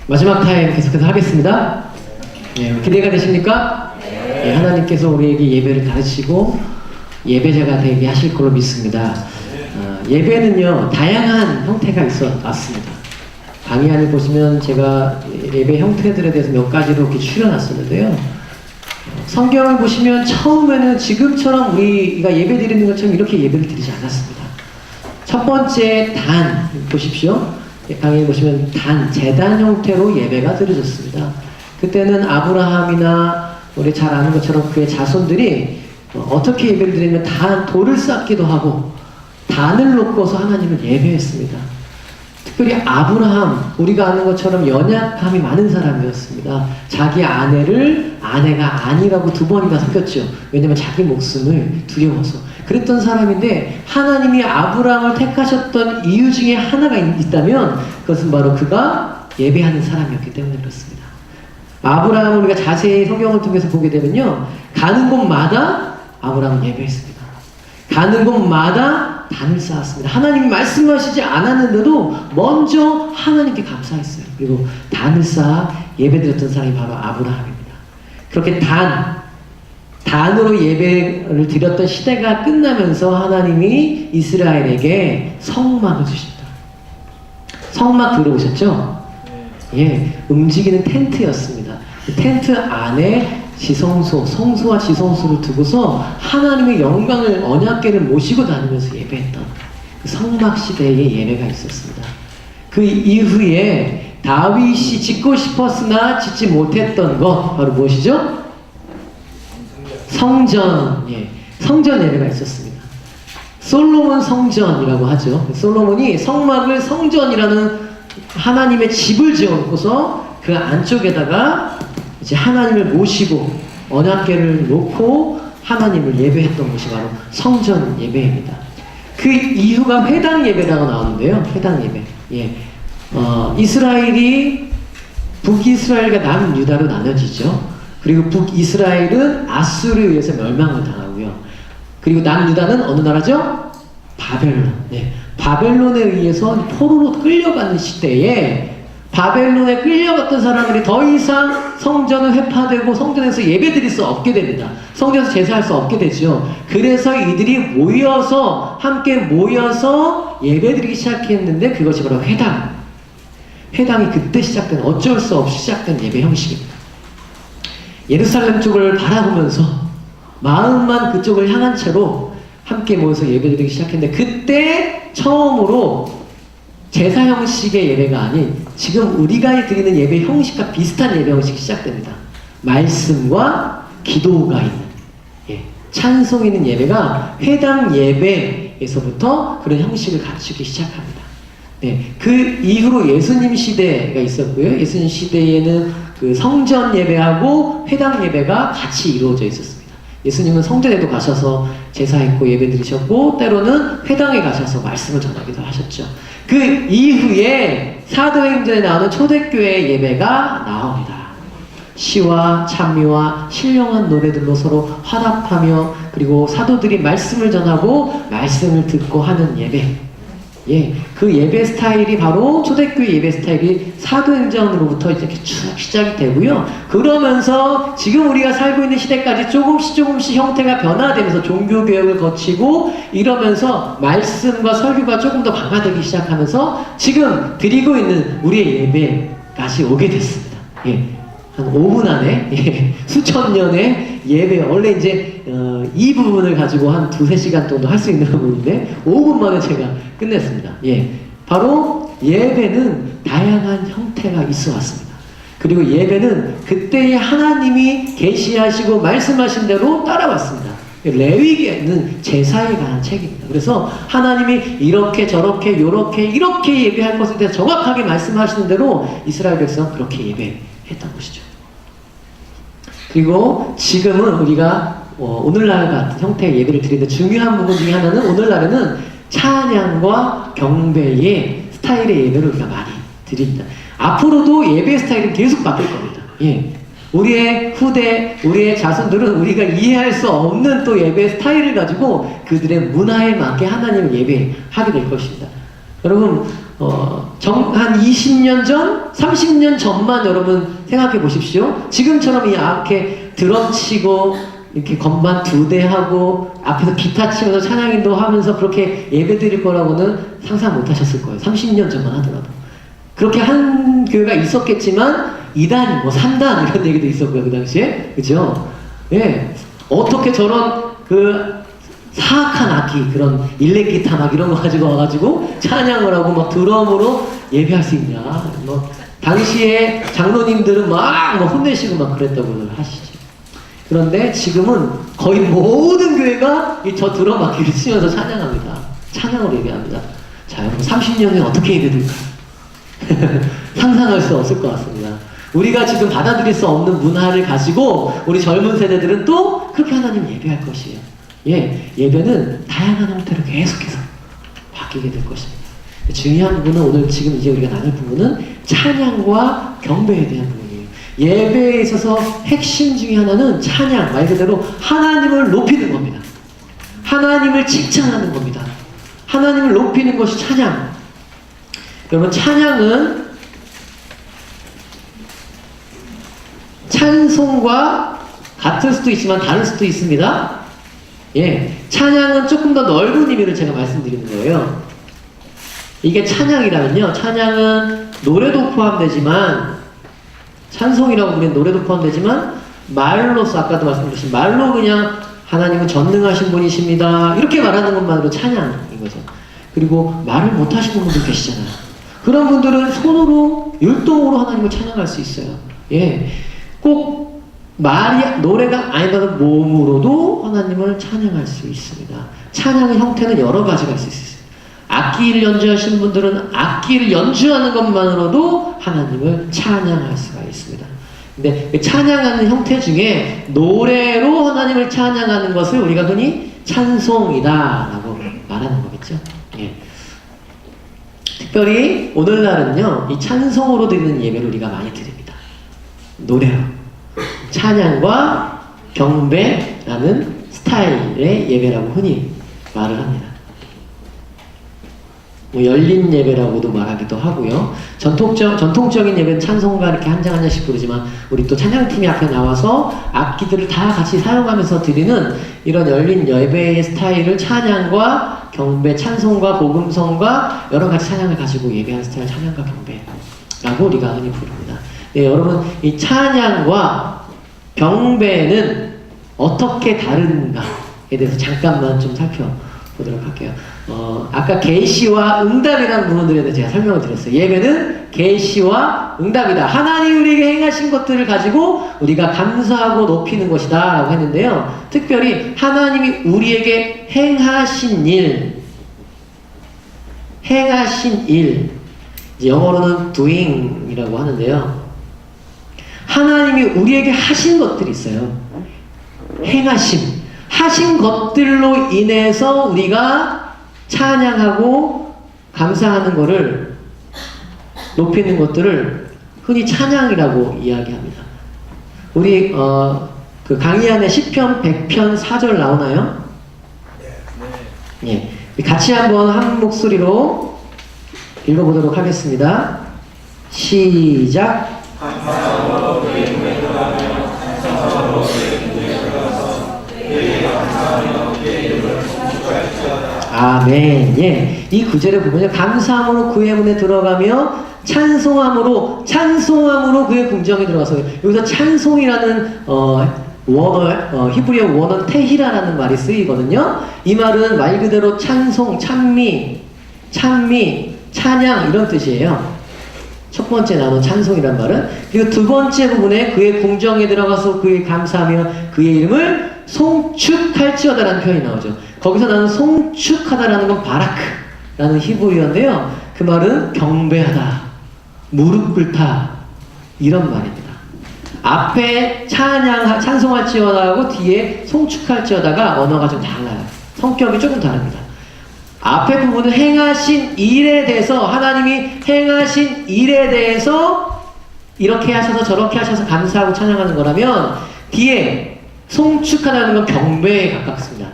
마지막 타임 계속해서 하겠습니다. 네, 기대가 되십니까? 네, 하나님께서 우리에게 예배를 가르치고 예배자가 되게 하실 걸로 믿습니다. 예배는요, 다양한 형태가 있어 왔습니다. 강의 안을 보시면 제가 예배 형태들에 대해서 몇 가지로 이렇게 추려놨었는데요. 성경을 보시면 처음에는 지금처럼 우리가 예배 드리는 것처럼 이렇게 예배를 드리지 않았습니다. 첫 번째 단, 보십시오. 강의 보시면 제단 형태로 예배가 드려졌습니다. 그때는 아브라함이나 우리 잘 아는 것처럼 그의 자손들이 어떻게 예배를 드리면 돌을 쌓기도 하고 단을 놓고서 하나님을 예배했습니다. 특별히 아브라함, 우리가 아는 것처럼 연약함이 많은 사람이었습니다. 자기 아내가 아니라고 2번이나 속였죠. 왜냐면 자기 목숨을 두려워서. 그랬던 사람인데 하나님이 아브라함을 택하셨던 이유 중에 하나가 있다면 그것은 바로 그가 예배하는 사람이었기 때문에 그렇습니다. 아브라함을 우리가 자세히 성경을 통해서 보게 되면요, 가는 곳마다 아브라함은 예배했습니다. 가는 곳마다 단을 쌓았습니다. 하나님이 말씀하시지 않았는데도 먼저 하나님께 감사했어요. 그리고 단을 쌓아 예배드렸던 사람이 바로 아브라함입니다. 그렇게 단으로 예배를 드렸던 시대가 끝나면서 하나님이 이스라엘에게 성막을 주십니다. 성막 들어오셨죠? 예, 움직이는 텐트였습니다. 그 텐트 안에 성소와 지성소를 두고서 하나님의 영광을, 언약궤를 모시고 다니면서 예배했던 그 성막 시대의 예배가 있었습니다. 그 이후에 다윗이 짓고 싶었으나 짓지 못했던 것, 바로 무엇이죠? 성전, 성전 예배가 있었습니다. 솔로몬 성전이라고 하죠. 솔로몬이 성막을 성전이라는 하나님의 집을 지어놓고서 그 안쪽에다가 이제 하나님을 모시고 언약궤를 놓고 하나님을 예배했던 것이 바로 성전 예배입니다. 그 이후가 회당 예배라고 나오는데요. 회당 예배. 이스라엘이 북이스라엘과 남유다로 나눠지죠. 그리고 북이스라엘은 아수르에 의해서 멸망을 당하고요. 그리고 남유다는 어느 나라죠? 바벨론. 바벨론에 의해서 포로로 끌려가는 시대에 바벨론에 끌려갔던 사람들이 더 이상 성전은 회파되고 성전에서 예배드릴 수 없게 됩니다. 성전에서 제사할 수 없게 되죠. 그래서 이들이 함께 모여서 예배드리기 시작했는데 그것이 바로 회당이 그때 시작된, 어쩔 수 없이 시작된 예배 형식입니다. 예루살렘 쪽을 바라보면서 마음만 그쪽을 향한 채로 함께 모여서 예배드리기 시작했는데 그때 처음으로 제사 형식의 예배가 아닌 지금 우리가 드리는 예배 형식과 비슷한 예배 형식이 시작됩니다. 말씀과 기도가 있는, 찬송이 있는 예배가 회당 예배에서부터 그런 형식을 갖추기 시작합니다. 그 이후로 예수님 시대가 있었고요. 예수님 시대에는 그 성전 예배하고 회당 예배가 같이 이루어져 있었습니다. 예수님은 성전에도 가셔서 제사했고 예배드리셨고 때로는 회당에 가셔서 말씀을 전하기도 하셨죠. 그 이후에 사도행전에 나오는 초대교회 예배가 나옵니다. 시와 찬미와 신령한 노래들로 서로 화답하며 그리고 사도들이 말씀을 전하고 말씀을 듣고 하는 예배. 그 예배 스타일이 바로 초대교회 예배 스타일이 사도행전으로부터 이렇게 쭉 시작이 되고요. 그러면서 지금 우리가 살고 있는 시대까지 조금씩 형태가 변화되면서 종교개혁을 거치고 이러면서 말씀과 설교가 조금 더 강화되기 시작하면서 지금 드리고 있는 우리의 예배까지 오게 됐습니다. 한 5분 안에 수천 년의 예배, 원래 이제 이 부분을 가지고 한 2-3시간 정도 할 수 있는 부분인데 5분 만에 제가 끝냈습니다. 바로 예배는 다양한 형태가 있어 왔습니다. 그리고 예배는 그때의 하나님이 계시하시고 말씀하신 대로 따라왔습니다. 레위기에는 제사에 관한 책입니다. 그래서 하나님이 이렇게 저렇게 이렇게 예배할 것에 대해서 정확하게 말씀하시는 대로 이스라엘 백성은 그렇게 예배했던 것이죠. 그리고 지금은 우리가 오늘날 같은 형태의 예배를 드리는 중요한 부분 중에 하나는 오늘날에는 찬양과 경배의 스타일의 예배를 우리가 많이 드립니다. 앞으로도 예배 스타일은 계속 바뀔 겁니다. 우리의 후대, 우리의 자손들은 우리가 이해할 수 없는 또 예배 스타일을 가지고 그들의 문화에 맞게 하나님을 예배하게 될 것입니다. 여러분, 한 20년 전, 30년 전만 여러분 생각해 보십시오. 지금처럼 이렇게 드럼 치고, 이렇게 건반 2대 하고, 앞에서 기타 치면서 찬양인도 하면서 그렇게 예배 드릴 거라고는 상상 못 하셨을 거예요. 30년 전만 하더라도. 그렇게 한 교회가 있었겠지만, 2단, 뭐 3단 이런 얘기도 있었고요, 그 당시에. 그죠? 예. 어떻게 저런 사악한 악기, 그런 일렉기타 막 이런 거 가지고 와가지고 찬양을 하고 막 드럼으로 예배할 수 있냐. 뭐, 당시에 장로님들은 막 혼내시고 막 그랬다고 하시죠. 그런데 지금은 거의 모든 교회가 저 드럼 악기를 치면서 찬양합니다. 찬양으로 예배합니다. 자, 여러분 30년 후에 어떻게 예배드릴까요? 상상할 수 없을 것 같습니다. 우리가 지금 받아들일 수 없는 문화를 가지고 우리 젊은 세대들은 또 그렇게 하나님 예배할 것이에요. 예, 예배는 다양한 형태로 계속해서 바뀌게 될 것입니다. 중요한 부분은 오늘 지금 이제 우리가 나눌 부분은 찬양과 경배에 대한 부분이에요. 예배에 있어서 핵심 중에 하나는 찬양, 말 그대로 하나님을 높이는 겁니다. 하나님을 칭찬하는 겁니다. 하나님을 높이는 것이 찬양. 여러분, 찬양은 찬송과 같을 수도 있지만 다를 수도 있습니다. 예, 찬양은 조금 더 넓은 의미를 제가 말씀드리는 거예요. 이게 찬양이라면요, 찬양은 노래도 포함되지만, 찬송이라고 부르면 노래도 포함되지만, 말로서 아까도 말씀드렸듯이 말로 그냥 하나님은 전능하신 분이십니다 이렇게 말하는 것만으로 찬양인 거죠. 그리고 말을 못하시는 분들 계시잖아요. 그런 분들은 손으로 율동으로 하나님을 찬양할 수 있어요. 예, 꼭 노래가 아니더라도 몸으로도 하나님을 찬양할 수 있습니다. 찬양의 형태는 여러 가지가 있을 수 있어요. 악기를 연주하시는 분들은 악기를 연주하는 것만으로도 하나님을 찬양할 수가 있습니다. 근데 찬양하는 형태 중에 노래로 하나님을 찬양하는 것을 우리가 흔히 찬송이다라고 말하는 거겠죠. 예. 특별히 오늘날은요, 이 찬송으로 드리는 예배를 우리가 많이 드립니다. 노래로. 찬양과 경배라는 스타일의 예배라고 흔히 말을 합니다. 뭐 열린 예배라고도 말하기도 하고요. 전통적인 예배는 찬송가 이렇게 한 장 한 장씩 부르지만 우리 또 찬양팀이 앞에 나와서 악기들을 다 같이 사용하면서 드리는 이런 열린 예배의 스타일을 찬양과 경배, 찬송과 복음성과 여러 가지 찬양을 가지고 예배하는 스타일 찬양과 경배라고 우리가 흔히 부릅니다. 네, 여러분, 이 찬양과 경배는 어떻게 다른가에 대해서 잠깐만 좀 살펴보도록 할게요. 아까 계시와 응답이라는 부분들에 대해서 제가 설명을 드렸어요. 예배는 계시와 응답이다. 하나님이 우리에게 행하신 것들을 가지고 우리가 감사하고 높이는 것이다 라고 했는데요. 특별히 하나님이 우리에게 행하신 일, 이제 영어로는 doing이라고 하는데요. 하나님이 우리에게 하신 것들이 있어요. 하신 것들로 인해서 우리가 찬양하고 감사하는 것을 높이는 것들을 흔히 찬양이라고 이야기합니다. 우리 그 강의 안에 시편 100편 4절 나오나요? 예, 같이 한번 한 목소리로 읽어보도록 하겠습니다. 시작. 아멘. 예, 이 구절에 보면 감사함으로 그의 문에 들어가며 찬송함으로 그의 궁정에 들어가서, 여기서 찬송이라는 히브리어 원어는 테히라라는 말이 쓰이거든요. 이 말은 말 그대로 찬송, 찬미, 찬양 이런 뜻이에요. 첫 번째 나눈 찬송이란 말은. 그리고 두 번째 부분에 그의 궁정에 들어가서 그의 감사하며 그의 이름을 송축할지어다라는 표현이 나오죠. 거기서 나는 송축하다라는 건 바라크라는 히브리어인데요. 그 말은 경배하다, 무릎 꿇다 이런 말입니다. 앞에 찬송할지어다하고 뒤에 송축할지어다가 언어가 좀 달라요. 성격이 조금 다릅니다. 앞에 부분은 행하신 일에 대해서, 하나님이 행하신 일에 대해서 이렇게 하셔서 저렇게 하셔서 감사하고 찬양하는 거라면, 뒤에 송축하다는 건 경배에 가깝습니다.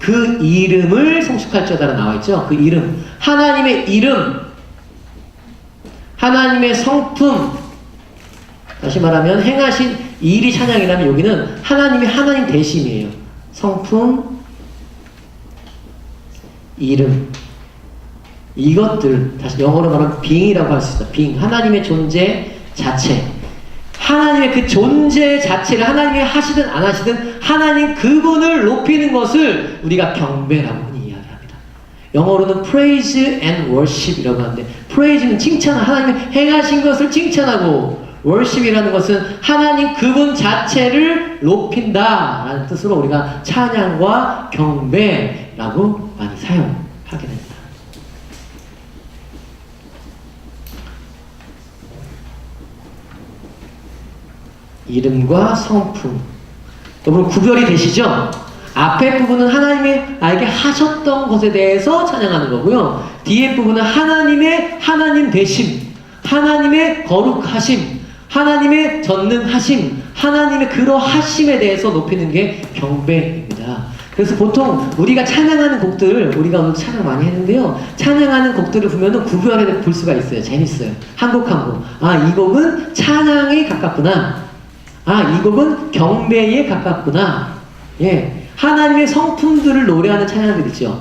그 이름을 성축할지어다라 나와있죠. 그 이름, 하나님의 이름, 하나님의 성품, 다시 말하면 행하신 일이 찬양이라면 여기는 하나님이 하나님 대심이에요. 성품, 이름, 이것들, 다시 영어로 말하면 being이라고 할 수 있다. being, 하나님의 존재 자체, 하나님의 그 존재 자체를 하나님이 하시든 안 하시든 하나님 그분을 높이는 것을 우리가 경배라고 이야기합니다. 영어로는 praise and worship이라고 하는데, praise는 칭찬, 하나님이 행하신 것을 칭찬하고, worship이라는 것은 하나님 그분 자체를 높인다라는 뜻으로 우리가 찬양과 경배라고 많이 사용하게 됩니다. 이름과 성품, 여러분 구별이 되시죠? 앞에 부분은 하나님이 나에게 하셨던 것에 대해서 찬양하는 거고요. 뒤에 부분은 하나님의 하나님 되심, 하나님의 거룩하심, 하나님의 전능하심, 하나님의 그러하심에 대해서 높이는 게 경배입니다. 그래서 보통 우리가 찬양하는 곡들, 우리가 오늘 찬양 많이 했는데요, 찬양하는 곡들을 보면은 구별해 볼 수가 있어요. 재밌어요. 한 곡 한 곡. 아, 이 곡은 찬양에 가깝구나. 아, 이 곡은 경배에 가깝구나. 예, 하나님의 성품들을 노래하는 찬양들 있죠.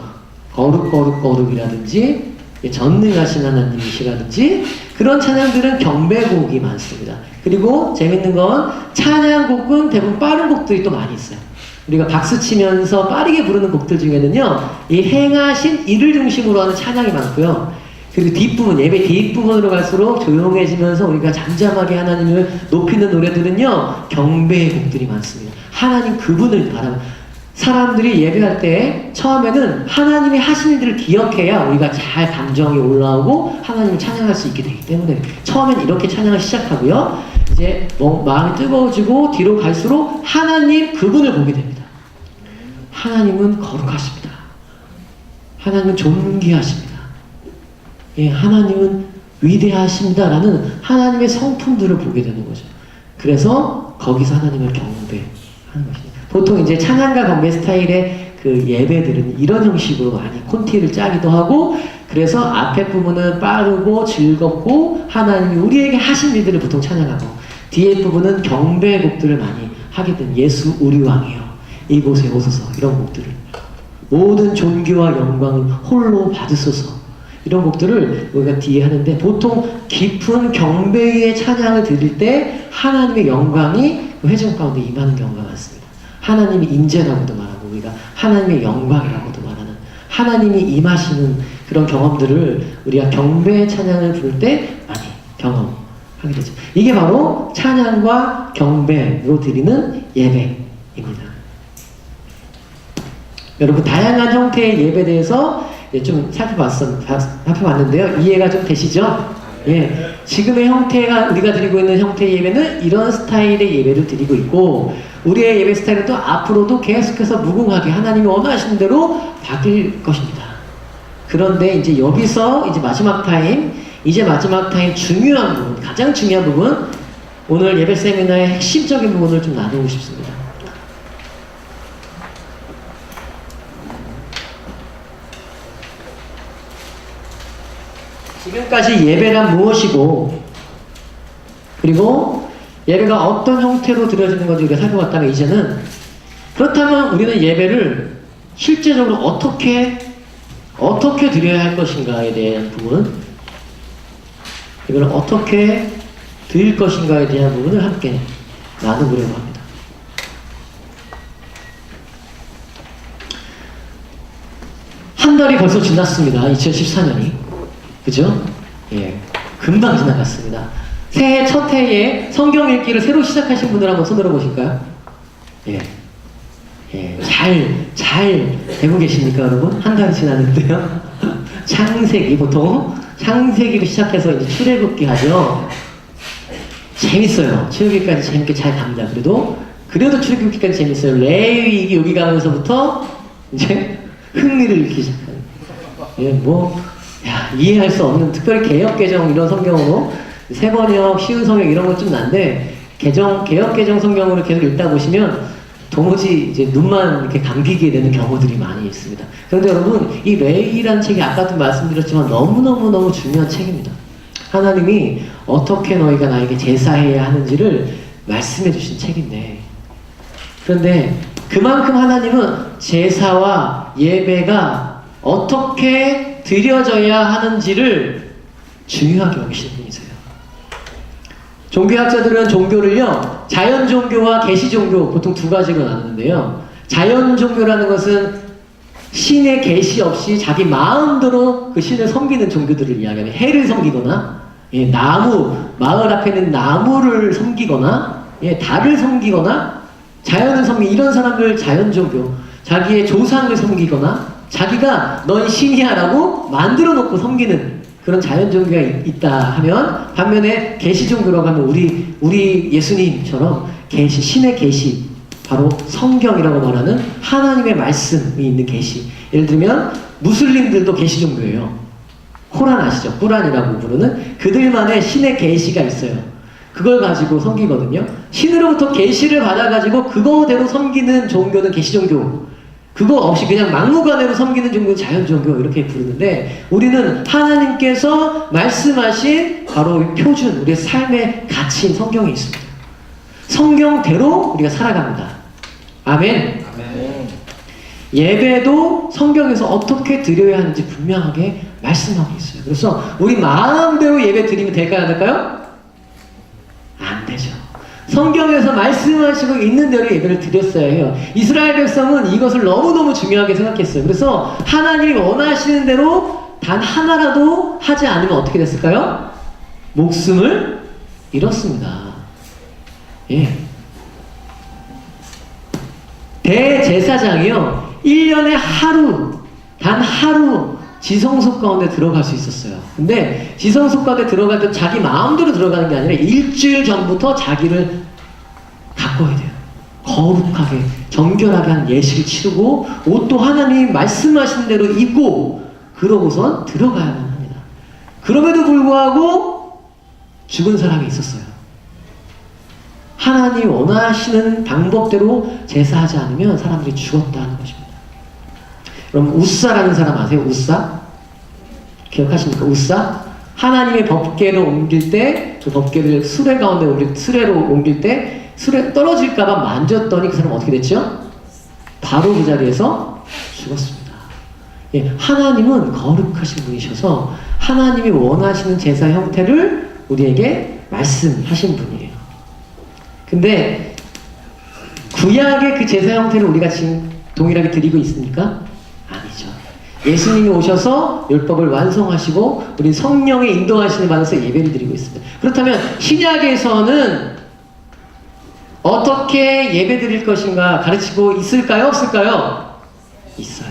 거룩 거룩 거룩이라든지, 전능하신 하나님이시라든지, 그런 찬양들은 경배곡이 많습니다. 그리고 재밌는 건 찬양곡은 대부분 빠른 곡들이 또 많이 있어요. 우리가 박수 치면서 빠르게 부르는 곡들 중에는요, 이 행하신 일을 중심으로 하는 찬양이 많고요. 그리고 뒷부분, 예배 뒷부분으로 갈수록 조용해지면서 우리가 잠잠하게 하나님을 높이는 노래들은요, 경배의 곡들이 많습니다. 하나님 그분을 바라보는, 사람들이 예배할 때 처음에는 하나님이 하신 일들을 기억해야 우리가 잘 감정이 올라오고 하나님을 찬양할 수 있게 되기 때문에 처음엔 이렇게 찬양을 시작하고요. 이제 마음이 뜨거워지고 뒤로 갈수록 하나님 그분을 보게 됩니다. 하나님은 거룩하십니다. 하나님은 존귀하십니다. 예, 하나님은 위대하십니다라는 하나님의 성품들을 보게 되는 거죠. 그래서 거기서 하나님을 경배하는 것입니다. 보통 이제 찬양과 경배 스타일의 그 예배들은 이런 형식으로 많이 콘티를 짜기도 하고, 그래서 앞에 부분은 빠르고 즐겁고 하나님이 우리에게 하신 일들을 보통 찬양하고, 뒤에 부분은 경배 곡들을 많이 하게 된, 예수 우리 왕이여 이곳에 오소서, 이런 곡들을, 모든 존귀와 영광은 홀로 받으소서, 이런 곡들을 우리가 뒤에 하는데, 보통 깊은 경배의 찬양을 드릴 때 하나님의 영광이 그 회중 가운데 임하는 경우가 많습니다. 하나님이 임재라고도 말하고, 우리가 하나님의 영광이라고도 말하는, 하나님이 임하시는 그런 경험들을 우리가 경배의 찬양을 부를 때 많이 경험하게 되죠. 이게 바로 찬양과 경배로 드리는 예배입니다. 여러분, 다양한 형태의 예배에 대해서 좀 살펴봤는데요. 이해가 좀 되시죠? 예. 지금의 형태가, 우리가 드리고 있는 형태의 예배는 이런 스타일의 예배를 드리고 있고, 우리의 예배 스타일은 또 앞으로도 계속해서 무궁하게 하나님이 원하시는 대로 바뀔 것입니다. 그런데 이제 여기서 이제 마지막 타임 중요한 부분, 가장 중요한 부분, 오늘 예배 세미나의 핵심적인 부분을 좀 나누고 싶습니다. 지금까지 예배란 무엇이고, 그리고 예배가 어떤 형태로 드려지는 건지 우리가 살펴봤다면, 이제는 그렇다면 우리는 예배를 실제적으로 어떻게 드려야 할 것인가에 대한 부분, 이걸 어떻게 드릴 것인가에 대한 부분을 함께 나누려고 합니다. 한 달이 벌써 지났습니다. 2014년이. 그죠? 예. 금방 지나갔습니다. 새해 첫 해에 성경 읽기를 새로 시작하신 분들 한번 손들어 보실까요? 예. 예. 잘 되고 계십니까, 여러분? 한 달이 지났는데요. 창세기, 보통 창세기로 시작해서 이제 출애굽기 하죠. 재밌어요. 출애굽기까지 재밌게 잘 갑니다. 그래도 출애굽기까지 재밌어요. 레위기 여기 가면서부터 이제 흥미를 잃기 시작해요. 예, 이해할 수 없는, 특별히 개역개정 이런 성경으로 세번역, 쉬운 성경 이런 건 좀 난데, 개역개정 성경으로 계속 읽다 보시면 도무지 이제 눈만 이렇게 감기게 되는 경우들이 많이 있습니다. 그런데 여러분, 이 레위라는 책이 아까도 말씀드렸지만 너무너무너무 중요한 책입니다. 하나님이 어떻게 너희가 나에게 제사해야 하는지를 말씀해 주신 책인데, 그런데 그만큼 하나님은 제사와 예배가 어떻게 드려져야 하는지를 중요하게 여기시는 분이세요. 종교학자들은 종교를요, 자연 종교와 계시 종교 보통 두 가지로 나누는데요. 자연 종교라는 것은 신의 계시 없이 자기 마음대로 그 신을 섬기는 종교들을 이야기하는, 해를 섬기거나, 예, 나무, 마을 앞에 있는 나무를 섬기거나, 예, 달을 섬기거나, 자연을 섬기, 이런 사람들 자연 종교, 자기의 조상을 섬기거나, 자기가 넌 신이야 라고 만들어 놓고 섬기는 그런 자연 종교가 있다 하면, 반면에 계시 종교라고 하면 우리 예수님처럼 계시, 신의 계시, 바로 성경이라고 말하는 하나님의 말씀이 있는 계시. 예를 들면 무슬림들도 계시 종교예요. 코란 아시죠? 꾸란이라고 부르는 그들만의 신의 계시가 있어요. 그걸 가지고 섬기거든요. 신으로부터 계시를 받아가지고 그거대로 섬기는 종교는 계시 종교. 그거 없이 그냥 막무가내로 섬기는 종교는 자연 종교, 이렇게 부르는데, 우리는 하나님께서 말씀하신 바로 표준, 우리의 삶의 가치인 성경이 있습니다. 성경대로 우리가 살아갑니다. 아멘. 아멘. 예배도 성경에서 어떻게 드려야 하는지 분명하게 말씀하고 있어요. 그래서 우리 마음대로 예배 드리면 될까요, 안 될까요? 안 되죠. 성경에서 말씀하시고 있는 대로 예배를 드렸어야 해요. 이스라엘 백성은 이것을 너무너무 중요하게 생각했어요. 그래서 하나님이 원하시는 대로 단 하나라도 하지 않으면 어떻게 됐을까요? 목숨을 잃었습니다. 예. 대제사장이요, 1년에 하루, 단 하루 지성소 가운데 들어갈 수 있었어요. 근데 지성소 가운데 들어갈 때 자기 마음대로 들어가는 게 아니라 일주일 전부터 자기를 가꿔야 돼요. 거룩하게, 정결하게 한 예식을 치르고, 옷도 하나님 말씀하신 대로 입고, 그러고선 들어가야만 합니다. 그럼에도 불구하고 죽은 사람이 있었어요. 하나님 원하시는 방법대로 제사하지 않으면 사람들이 죽었다는 것입니다. 여러분, 우사라는 사람 아세요? 우사? 기억하십니까? 우사? 하나님의 법궤를 옮길 때, 그 법궤를 수레 가운데 수레로 옮길 때, 수레 떨어질까봐 만졌더니 그 사람 어떻게 됐죠? 바로 그 자리에서 죽었습니다. 예, 하나님은 거룩하신 분이셔서 하나님이 원하시는 제사 형태를 우리에게 말씀하신 분이에요. 근데 구약의 그 제사 형태를 우리가 지금 동일하게 드리고 있습니까? 아니죠. 예수님이 오셔서 율법을 완성하시고 우리 성령의 인도하시는 받아서 예배를 드리고 있습니다. 그렇다면 신약에서는 어떻게 예배 드릴 것인가 가르치고 있을까요? 없을까요? 있어요.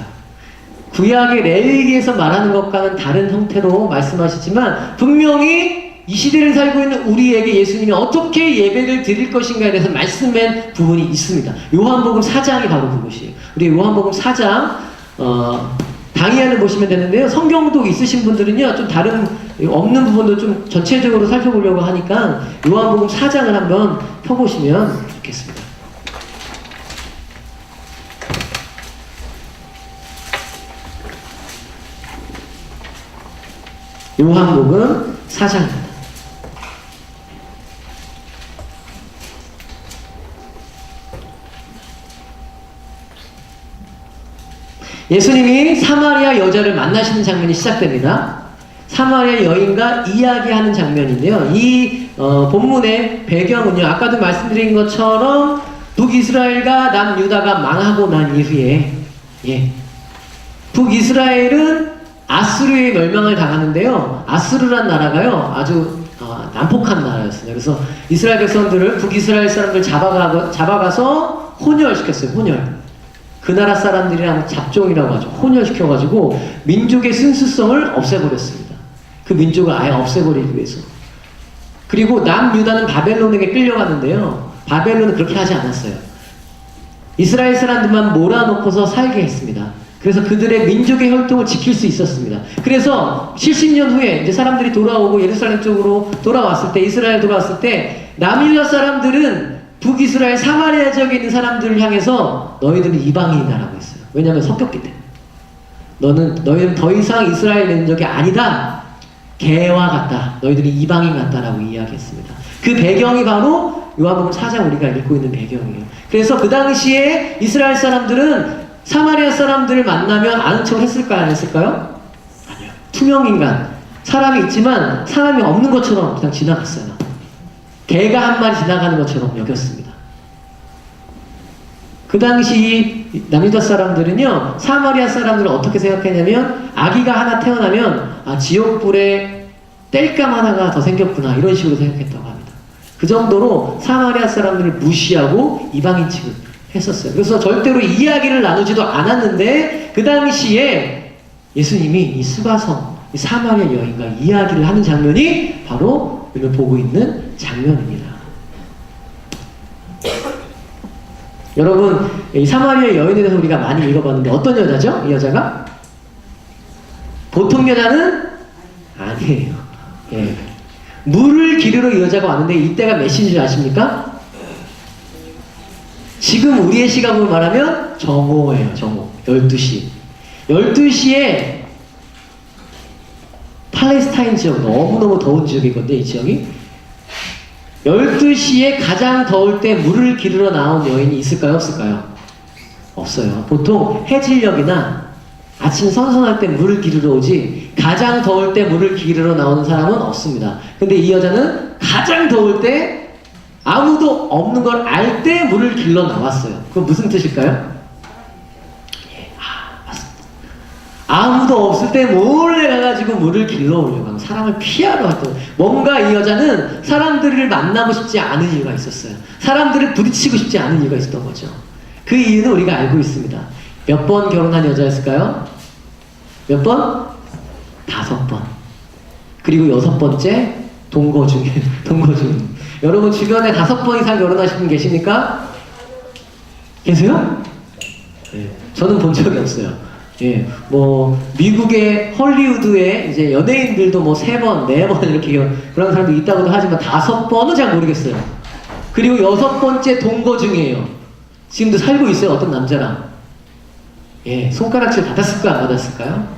구약의 레위기에서 말하는 것과는 다른 형태로 말씀하시지만, 분명히 이 시대를 살고 있는 우리에게 예수님이 어떻게 예배를 드릴 것인가에 대해서 말씀한 부분이 있습니다. 요한복음 4장이 바로 그것이에요. 우리 요한복음 4장 강의안을 보시면 되는데요. 성경도 있으신 분들은요, 좀 다른 없는 부분도 좀 전체적으로 살펴보려고 하니까 요한복음 4장을 한번 펴보시면 좋겠습니다. 요한복음 4장입니다. 예수님이 사마리아 여자를 만나시는 장면이 시작됩니다. 사마리아 여인과 이야기하는 장면인데요. 이 본문의 배경은요, 아까도 말씀드린 것처럼 북이스라엘과 남유다가 망하고 난 이후에, 예, 북이스라엘은 아수르의 멸망을 당하는데요. 아수르란 나라가요, 아주 난폭한 나라였습니다. 그래서 이스라엘 백성들을, 북이스라엘 사람들 잡아가서 혼혈시켰어요. 혼혈. 그 나라 사람들이랑 잡종이라고 하죠. 혼혈시켜가지고 민족의 순수성을 없애버렸습니다. 그 민족을 아예 없애버리기 위해서. 그리고 남유다는 바벨론에게 끌려갔는데요. 바벨론은 그렇게 하지 않았어요. 이스라엘 사람들만 몰아놓고서 살게 했습니다. 그래서 그들의 민족의 혈통을 지킬 수 있었습니다. 그래서 70년 후에 이제 사람들이 돌아오고 예루살렘 쪽으로 돌아왔을 때, 이스라엘 돌아왔을 때, 남유다 사람들은 북이스라엘 사마리아 지역에 있는 사람들을 향해서 너희들은 이방인이다라고 했어요. 왜냐하면 섞였기 때문에. 너희는 더 이상 이스라엘 민족이 아니다. 개와 같다. 너희들이 이방인 같다라고 이야기했습니다. 그 배경이 바로 요한복음 4장 우리가 읽고 있는 배경이에요. 그래서 그 당시에 이스라엘 사람들은 사마리아 사람들을 만나면 아는 척을 했을까요? 안 했을까요? 아니요. 투명인간. 사람이 있지만 사람이 없는 것처럼 그냥 지나갔어요. 개가 한 마리 지나가는 것처럼 여겼습니다. 그 당시 남유다 사람들은요, 사마리아 사람들을 어떻게 생각했냐면, 아기가 하나 태어나면, 아, 지옥불에 땔감 하나가 더 생겼구나, 이런 식으로 생각했다고 합니다. 그 정도로 사마리아 사람들을 무시하고 이방인 취급 했었어요. 그래서 절대로 이야기를 나누지도 않았는데, 그 당시에 예수님이 이 수가성, 이 사마리아 여인과 이야기를 하는 장면이 바로 우리가 보고 있는 장면입니다. 여러분, 이 사마리아 여인에 대해서 우리가 많이 읽어봤는데 어떤 여자죠? 이 여자가? 보통 여자는 아니에요. 예. 물을 기르러 이 여자가 왔는데 이때가 몇 시인 줄 아십니까? 지금 우리의 시각으로 말하면 정오예요. 정오. 12시. 12시에 팔레스타인 지역, 너무너무 더운 지역이거든요. 이 지역이. 12시에 가장 더울 때 물을 기르러 나온 여인이 있을까요? 없을까요? 없어요. 보통 해질녘이나 아침 선선할 때 물을 기르러 오지 가장 더울 때 물을 기르러 나오는 사람은 없습니다. 근데 이 여자는 가장 더울 때 아무도 없는 걸 알 때 물을 길러 나왔어요. 그건 무슨 뜻일까요? 아무도 없을 때 몰래 가가지고 물을 길러 오려고 하고 사람을 피하러 왔던, 뭔가 이 여자는 사람들을 만나고 싶지 않은 이유가 있었어요. 사람들을 부딪히고 싶지 않은 이유가 있었던 거죠. 그 이유는 우리가 알고 있습니다. 몇 번 결혼한 여자였을까요? 몇 번? 5번. 그리고 6번째 동거 중에 동거 중. 여러분 주변에 5번 이상 결혼하신 분 계십니까? 계세요? 네. 저는 본 적이 없어요. 예, 뭐 미국의 헐리우드에 이제 연예인들도 뭐 3번, 4번 이렇게 그런 사람도 있다고도 하지만 5번은 잘 모르겠어요. 그리고 6번째 동거 중이에요. 지금도 살고 있어요. 어떤 남자랑. 예, 손가락질 받았을까 안 받았을까요?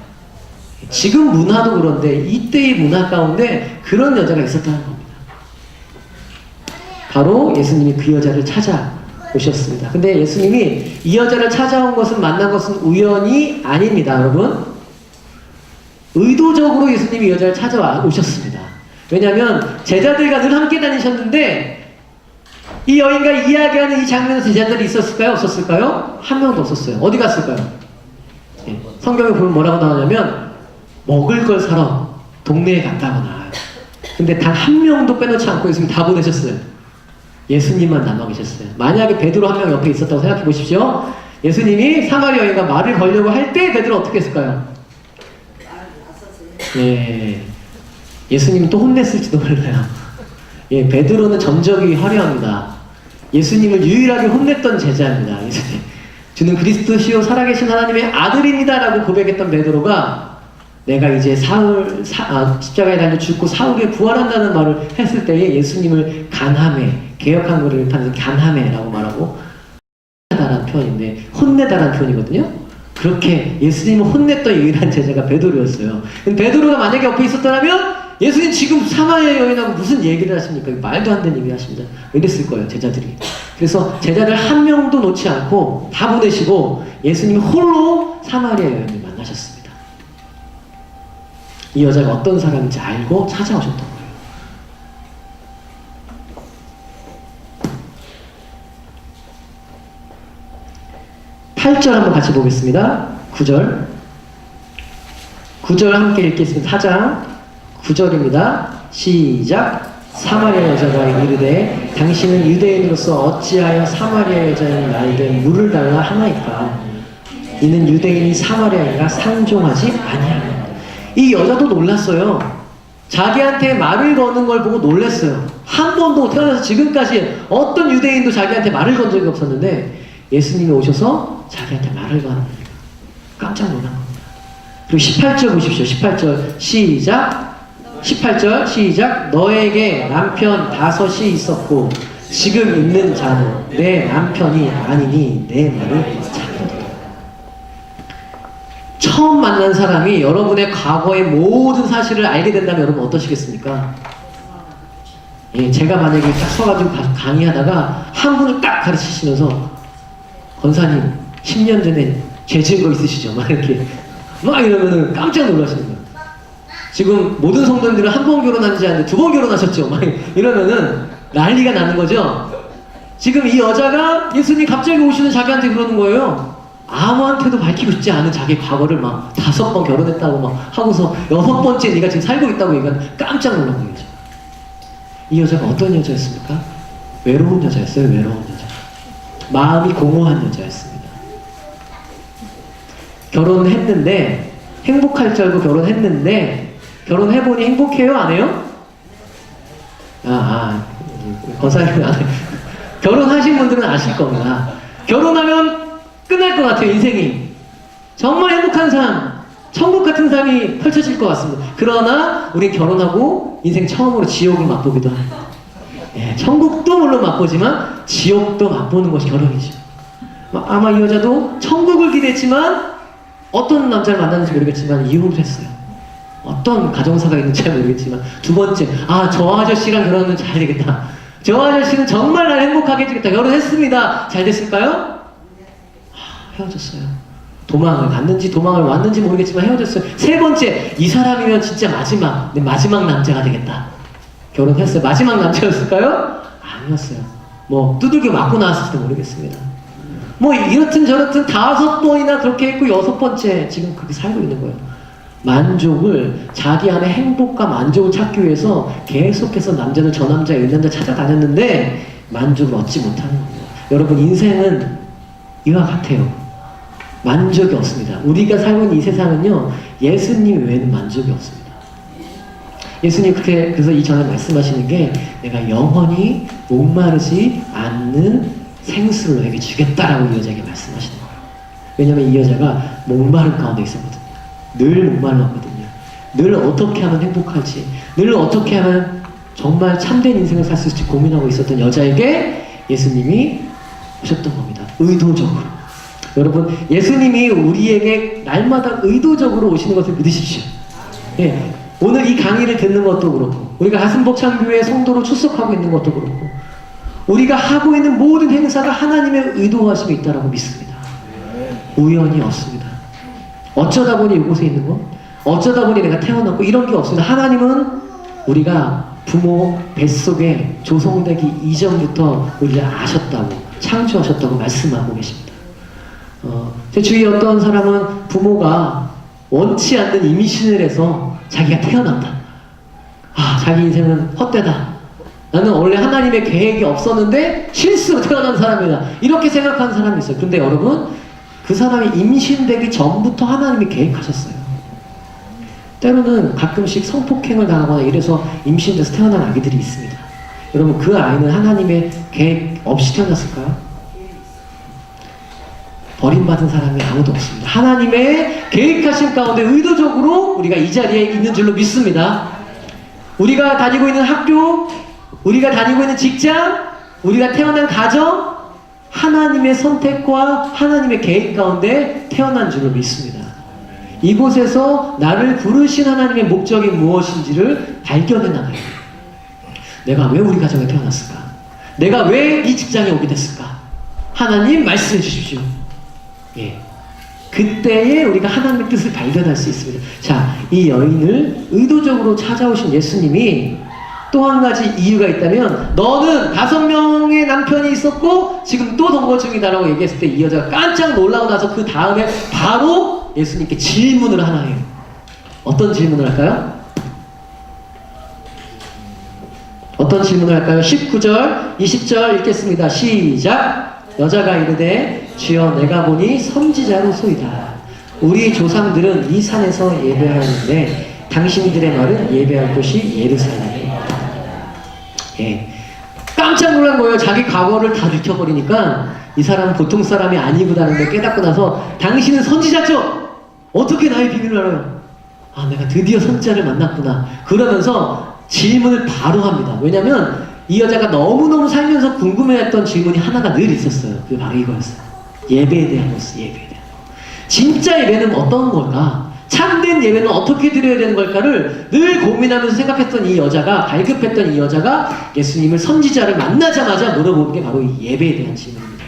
지금 문화도 그런데 이때의 문화 가운데 그런 여자가 있었다는 겁니다. 바로 예수님이 그 여자를 찾아오셨습니다. 근데 예수님이 이 여자를 찾아온 것은, 만난 것은 우연이 아닙니다, 여러분. 의도적으로 예수님이 이 여자를 찾아오셨습니다. 왜냐하면 제자들과 늘 함께 다니셨는데 이 여인과 이야기하는 이 장면에서 제자들이 있었을까요? 없었을까요? 한 명도 없었어요. 어디 갔을까요? 예, 성경에 보면 뭐라고 나오냐면 먹을 걸 사러 동네에 갔다고 나와요. 근데 단 한 명도 빼놓지 않고 예수님 다 보내셨어요. 예수님만 남아 계셨어요. 만약에 베드로 한 명 옆에 있었다고 생각해 보십시오. 예수님이 사마리아 여인과 말을 걸려고 할 때 베드로 어떻게 했을까요? 예, 예수님이 또 혼냈을지도 몰라요. 예, 베드로는 전적이 화려합니다. 예수님을 유일하게 혼냈던 제자입니다. 예수님. 주는 그리스도시요 살아계신 하나님의 아들입니다 라고 고백했던 베드로가 내가 이제 십자가에 달려 죽고 사흘에 부활한다는 말을 했을 때에 예수님을 간함해, 개혁한 거를 판에서 간함해라고 말하고, 혼내다라는 표현인데, 혼내다라는 표현이거든요. 그렇게 예수님을 혼냈던 유일한 제자가 베드로였어요. 베드로가 만약에 옆에 있었더라면 예수님 지금 사마리아 여인하고 무슨 얘기를 하십니까? 말도 안 되는 얘기 하십니다. 이랬을 거예요, 제자들이. 그래서 제자들 한 명도 놓지 않고 다 보내시고 예수님이 홀로 사마리아 여인을 만나셨습니다. 이 여자가 어떤 사람인지 알고 찾아오셨던 거예요. 8절 한번 같이 보겠습니다. 9절. 9절 함께 읽겠습니다. 4장 9절입니다. 시작. 사마리아 여자가 이르되 당신은 유대인으로서 어찌하여 사마리아 여자인 나에게 물을 달라 하나이까? 이는 유대인이 사마리아인과 상종하지 아니하노라. 이 여자도 놀랐어요. 자기한테 말을 거는 걸 보고 놀랐어요. 한 번도 태어나서 지금까지 어떤 유대인도 자기한테 말을 건 적이 없었는데 예수님이 오셔서 자기한테 말을 거는 거예요. 깜짝 놀란 겁니다. 그리고 18절 보십시오. 18절 시작. 18절 시작. 너에게 남편 5이 있었고 지금 있는 자는 내 남편이 아니니 내 말을 찾는다. 처음 만난 사람이 여러분의 과거의 모든 사실을 알게 된다면 여러분 어떠시겠습니까? 예, 제가 만약에 딱 서가지고 강의하다가 한 분을 딱 가르치시면서 권사님 10년 전에 죄 지은 거 있으시죠? 막 이렇게 막 이러면은 깜짝 놀라시는 거예요. 지금 모든 성도님들은 한 번 결혼하지 않는데 두 번 결혼하셨죠? 막 이러면은 난리가 나는 거죠. 지금 이 여자가 예수님 갑자기 오시는 자기한테 그러는 거예요. 아무한테도 밝히고 싶지 않은 자기 과거를 막 5번 결혼했다고 막 하고서 6번째 네가 지금 살고 있다고 얘기하면 깜짝 놀란 거죠. 이 여자가 어떤 여자였습니까? 외로운 여자였어요. 외로운 여자. 마음이 공허한 여자였습니다. 결혼했는데 행복할 줄 알고 결혼했는데 결혼해보니 행복해요? 안 해요? 권사님은 안 해요. 결혼하신 분들은 아실 겁니다. 결혼하면 끝날 것 같아요. 인생이 정말 행복한 삶, 천국 같은 삶이 펼쳐질 것 같습니다. 그러나 우린 결혼하고 인생 처음으로 지옥을 맛보기도 합니다. 예, 천국도 물론 맛보지만 지옥도 맛보는 것이 결혼이죠. 아마 이 여자도 천국을 기대했지만 어떤 남자를 만났는지 모르겠지만 이혼을 했어요. 어떤 가정사가 있는지 잘 모르겠지만 두 번째, 저 아저씨랑 결혼하면 잘 되겠다. 저 아저씨는 정말 날 행복하게 해주겠다. 결혼했습니다. 잘 됐을까요? 헤어졌어요. 도망을 갔는지 도망을 왔는지 모르겠지만 헤어졌어요. 세 번째, 이 사람이면 진짜 내 마지막 남자가 되겠다. 결혼했어요. 마지막 남자였을까요? 아니었어요. 뭐 두들겨 맞고 나왔을지도 모르겠습니다. 뭐 이렇든 저렇든 5번이나 그렇게 했고 6번째 지금 그렇게 살고 있는 거예요. 만족을, 자기 안에 행복과 만족을 찾기 위해서 계속해서 남자들 저 남자 이 남자 찾아다녔는데 만족을 얻지 못하는 겁니다. 여러분 인생은 이와 같아요. 만족이 없습니다. 우리가 살고 있는 이 세상은요, 예수님 외에는 만족이 없습니다. 예수님 그래서 이전에 말씀하시는 게 내가 영원히 목마르지 않는 생수를 너에게 주겠다라고 이 여자에게 말씀하시는 거예요. 왜냐면 이 여자가 목마른 가운데 있었거든요. 늘 목말랐거든요. 늘 어떻게 하면 행복할지, 늘 어떻게 하면 정말 참된 인생을 살 수 있을지 고민하고 있었던 여자에게 예수님이 오셨던 겁니다. 의도적으로. 여러분, 예수님이 우리에게 날마다 의도적으로 오시는 것을 믿으십시오. 예, 오늘 이 강의를 듣는 것도 그렇고, 우리가 가슴벅찬교회 성도로 출석하고 있는 것도 그렇고, 우리가 하고 있는 모든 행사가 하나님의 의도하심이 있다고 믿습니다. 우연이 없습니다. 어쩌다 보니 이곳에 있는 것, 어쩌다 보니 내가 태어났고 이런 게 없습니다. 하나님은 우리가 부모 뱃속에 조성되기 이전부터 우리를 아셨다고, 창조하셨다고 말씀하고 계십니다. 제 주위에 어떤 사람은 부모가 원치 않는 임신을 해서 자기가 태어난다. 자기 인생은 헛되다. 나는 원래 하나님의 계획이 없었는데 실수로 태어난 사람이다. 이렇게 생각하는 사람이 있어요. 근데 여러분, 그 사람이 임신되기 전부터 하나님이 계획하셨어요. 때로는 가끔씩 성폭행을 당하거나 이래서 임신돼서 태어난 아기들이 있습니다. 여러분, 그 아이는 하나님의 계획 없이 태어났을까요? 버림받은 사람이 아무도 없습니다. 하나님의 계획하신 가운데 의도적으로 우리가 이 자리에 있는 줄로 믿습니다. 우리가 다니고 있는 학교, 우리가 다니고 있는 직장, 우리가 태어난 가정, 하나님의 선택과 하나님의 계획 가운데 태어난 줄로 믿습니다. 이곳에서 나를 부르신 하나님의 목적이 무엇인지를 발견해 나가요. 내가 왜 우리 가정에 태어났을까? 내가 왜 이 직장에 오게 됐을까? 하나님 말씀해 주십시오. 예. 그때에 우리가 하나님의 뜻을 발견할 수 있습니다. 자, 이 여인을 의도적으로 찾아오신 예수님이 또 한 가지 이유가 있다면, 너는 5명의 남편이 있었고 지금 또 동거 중이다라고 얘기했을 때 이 여자가 깜짝 놀라고 나서 그 다음에 바로 예수님께 질문을 하나 해요. 어떤 질문을 할까요? 어떤 질문을 할까요? 19절, 20절 읽겠습니다. 시작! 여자가 이르되 주여 내가 보니 선지자로소이다. 우리 조상들은 이 산에서 예배하는데 당신들의 말은 예배할 곳이 예루살렘이다. 예. 깜짝 놀란 거예요. 자기 과거를 다 들켜버리니까 이 사람은 보통 사람이 아니구나는 걸 깨닫고 나서, 당신은 선지자죠? 어떻게 나의 비밀을 알아요? 내가 드디어 선지자를 만났구나. 그러면서 질문을 바로 합니다. 왜냐면 이 여자가 너무너무 살면서 궁금해했던 질문이 하나가 늘 있었어요. 그게 바로 이거였어요. 예배에 대한 거였어요. 예배에 대한 거. 진짜 예배는 어떤 걸까? 참된 예배는 어떻게 드려야 되는 걸까를 늘 고민하면서 생각했던 이 여자가, 갈급했던 이 여자가 예수님을 선지자를 만나자마자 물어보는 게 바로 이 예배에 대한 질문입니다.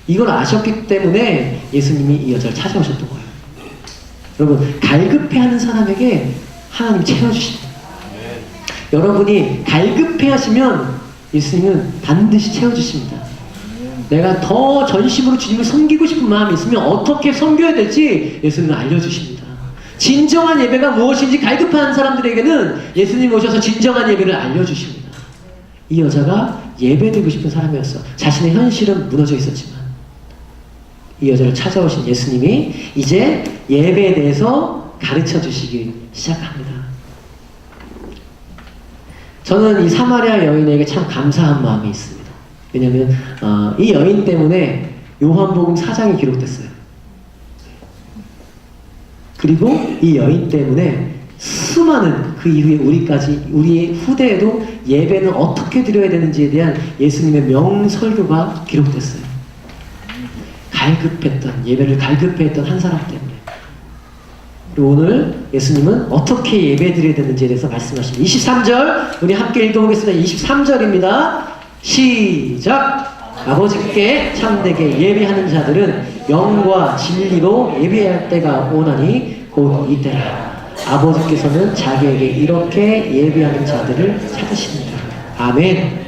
이걸 아셨기 때문에 예수님이 이 여자를 찾아오셨던 거예요. 여러분, 갈급해하는 사람에게 하나님 채워주십니다. 여러분이 갈급해하시면 예수님은 반드시 채워주십니다. 내가 더 전심으로 주님을 섬기고 싶은 마음이 있으면 어떻게 섬겨야 될지 예수님은 알려주십니다. 진정한 예배가 무엇인지 갈급한 사람들에게는 예수님 오셔서 진정한 예배를 알려주십니다. 이 여자가 예배드리고 싶은 사람이었어. 자신의 현실은 무너져 있었지만 이 여자를 찾아오신 예수님이 이제 예배에 대해서 가르쳐 주시기 시작합니다. 저는 이 사마리아 여인에게 참 감사한 마음이 있습니다. 왜냐하면 이 여인 때문에 요한복음 4장이 기록됐어요. 그리고 이 여인 때문에 수많은 그 이후에 우리의 후대에도 예배는 어떻게 드려야 되는지에 대한 예수님의 명설교가 기록됐어요. 예배를 갈급해했던 한 사람 때문에. 그리고 오늘 예수님은 어떻게 예배 드려야 되는지에 대해서 말씀하십니다. 23절 우리 함께 읽어보겠습니다. 23절입니다. 시작! 아버지께 참되게 예배하는 자들은 영과 진리로 예배할 때가 오나니 곧 이때라. 아버지께서는 자기에게 이렇게 예배하는 자들을 찾으십니다. 아멘.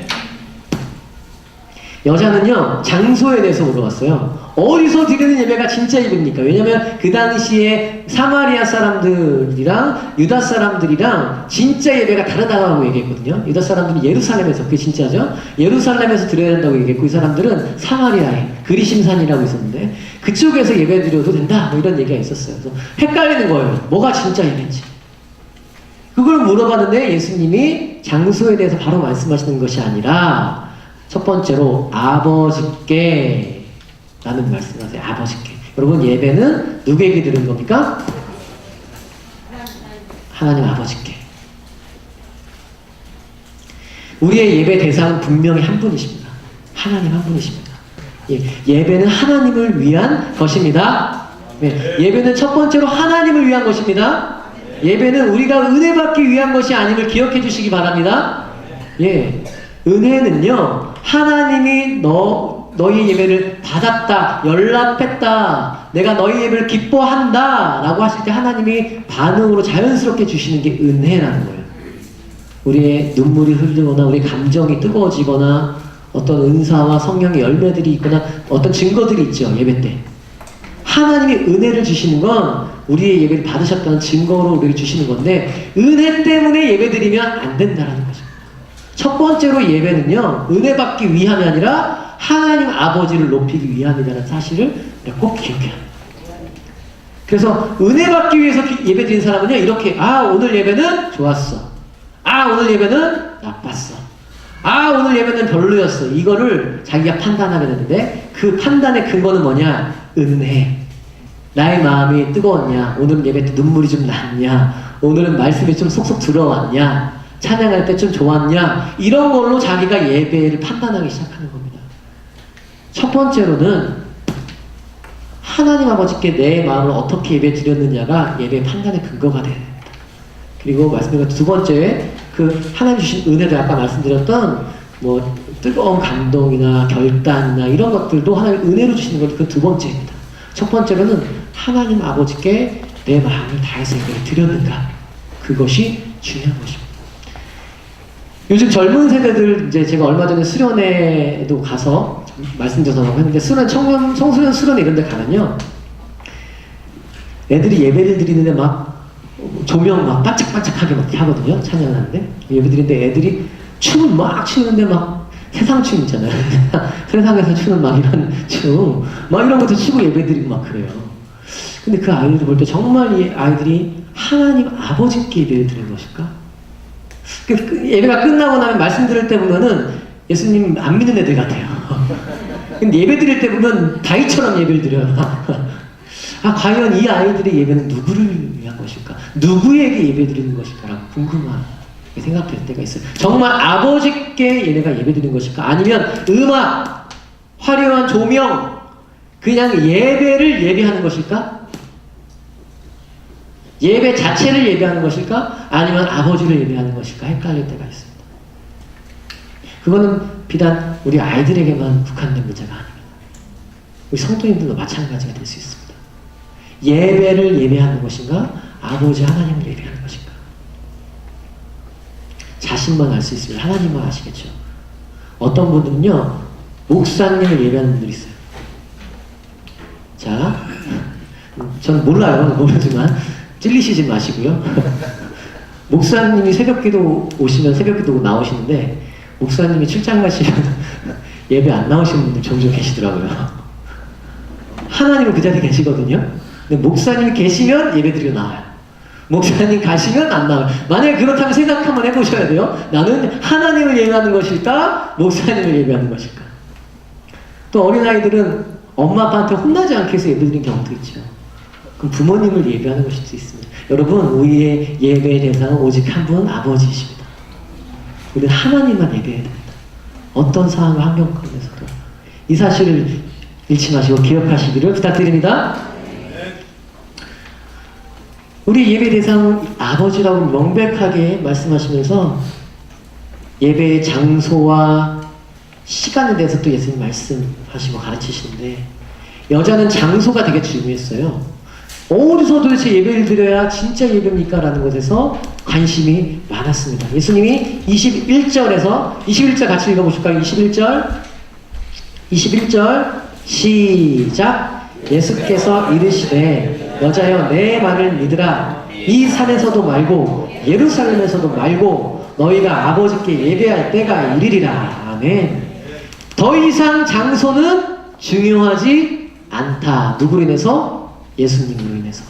여자는요, 장소에 대해서 물어봤어요. 어디서 드리는 예배가 진짜 예배입니까? 왜냐면 그 당시에 사마리아 사람들이랑 유다 사람들이랑 진짜 예배가 다르다고 얘기했거든요. 유다 사람들은 예루살렘에서, 그게 진짜죠? 예루살렘에서 드려야 된다고 얘기했고, 이 사람들은 사마리아에 그리심산이라고 있었는데 그쪽에서 예배 드려도 된다, 뭐 이런 얘기가 있었어요. 그래서 헷갈리는 거예요. 뭐가 진짜 예배인지. 그걸 물어봤는데 예수님이 장소에 대해서 바로 말씀하시는 것이 아니라 첫 번째로 아버지께 라는 말씀하세요. 아버지께. 여러분, 예배는 누구에게 드리는 겁니까? 하나님 아버지께. 우리의 예배 대상은 분명히 한 분이십니다. 하나님 한 분이십니다. 예배는 하나님을 위한 것입니다. 네, 예배는 첫 번째로 하나님을 위한 것입니다. 예배는 우리가 은혜 받기 위한 것이 아님을 기억해 주시기 바랍니다. 예, 은혜는요, 하나님이 너희 예배를 받았다, 연락했다, 내가 너희 예배를 기뻐한다 라고 하실 때 하나님이 반응으로 자연스럽게 주시는 게 은혜라는 거예요. 우리의 눈물이 흐르거나 우리 감정이 뜨거워지거나 어떤 은사와 성령의 열매들이 있거나 어떤 증거들이 있죠, 예배 때. 하나님이 은혜를 주시는 건 우리의 예배를 받으셨다는 증거로 우리에게 주시는 건데, 은혜 때문에 예배 드리면 안 된다는 거죠. 첫 번째로 예배는요, 은혜 받기 위함이 아니라 하나님 아버지를 높이기 위함이라는 사실을 꼭 기억해야 합니다. 그래서 은혜 받기 위해서 예배 드리는 사람은요, 이렇게, 오늘 예배는 좋았어. 오늘 예배는 나빴어. 오늘 예배는 별로였어. 이거를 자기가 판단하게 되는데, 그 판단의 근거는 뭐냐? 은혜. 나의 마음이 뜨거웠냐? 오늘 예배 때 눈물이 좀 났냐? 오늘은 말씀이 좀 속속 들어왔냐? 찬양할 때 좀 좋았냐? 이런 걸로 자기가 예배를 판단하기 시작하는 겁니다. 첫 번째로는 하나님 아버지께 내 마음을 어떻게 예배 드렸느냐가 예배의 판단의 근거가 돼야 됩니다. 그리고 말씀드린 두 번째, 그 하나님 주신 은혜도 아까 말씀드렸던 뭐 뜨거운 감동이나 결단이나 이런 것들도 하나님 은혜로 주시는 것도 그 두 번째입니다. 첫 번째로는 하나님 아버지께 내 마음을 다해서 예배를 드렸는가, 그것이 중요한 것입니다. 요즘 젊은 세대들, 이제 제가 얼마 전에 수련회도 가서 말씀드려서 했는데, 청소년 수련회 이런 데 가면요, 애들이 예배를 드리는데 막 조명 막 반짝반짝하게 막 하거든요. 찬양하는데 예배 드리는데 애들이 춤을 막 추는데 막 세상 춤 있잖아요. 세상에서 추는 막 이런 춤, 막 이런 것도 추고 예배 드리고 막 그래요. 근데 그 아이들을 볼 때 정말 이 아이들이 하나님 아버지께 예배를 드리는 것일까? 예배가 끝나고 나면 말씀 들을 때 보면은 예수님 안 믿는 애들 같아요. 근데 예배 드릴 때 보면 다이처럼 예배를 드려요. 과연 이 아이들의 예배는 누구를 위한 것일까? 누구에게 예배 드리는 것일까라고 궁금한 생각될 때가 있어요. 정말 아버지께 얘네가 예배드린 것일까? 아니면 음악, 화려한 조명, 그냥 예배를 예배하는 것일까? 예배 자체를 예배하는 것일까? 아니면 아버지를 예배하는 것일까? 헷갈릴 때가 있습니다. 그거는 비단 우리 아이들에게만 국한된 문제가 아닙니다. 우리 성도님들도 마찬가지가 될 수 있습니다. 예배를 예배하는 것인가? 아버지 하나님을 예배하는 것인가? 자신만 알 수 있습니다. 하나님만 아시겠죠? 어떤 분들은요, 목사님을 예배하는 분들이 있어요. 자, 저는 몰라요. 모르지만 찔리시지 마시고요. 목사님이 새벽기도 오시면 새벽기도 나오시는데 목사님이 출장 가시면 예배 안 나오시는 분들 종종 계시더라고요. 하나님은 그 자리에 계시거든요. 근데 목사님이 계시면 예배드리러 나와요. 목사님 가시면 안 나와요. 만약에 그렇다면 생각 한번 해보셔야 돼요. 나는 하나님을 예배하는 것일까? 목사님을 예배하는 것일까? 또 어린아이들은 엄마 아빠한테 혼나지 않게 해서 예배드리는 경우도 있죠. 그럼 부모님을 예배하는 것일 수 있습니다. 여러분, 우리의 예배의 대상은 오직 한 분, 아버지이십니다. 우리는 하나님만 예배해야 됩니다. 어떤 상황과 환경 가운데서도 이 사실을 잃지 마시고 기억하시기를 부탁드립니다. 우리 예배 대상 아버지라고 명백하게 말씀하시면서 예배의 장소와 시간에 대해서 또 예수님 말씀하시고 가르치시는데, 여자는 장소가 되게 중요했어요. 어디서 도대체 예배를 드려야 진짜 예배입니까? 라는 것에서 관심이 많았습니다. 예수님이 21절 같이 읽어보실까요? 21절 시작. 예수께서 이르시되 여자여 내 말을 믿으라. 이 산에서도 말고 예루살렘에서도 말고 너희가 아버지께 예배할 때가 이르리라. 아멘. 더 이상 장소는 중요하지 않다. 누구로 인해서? 예수님으로 인해서.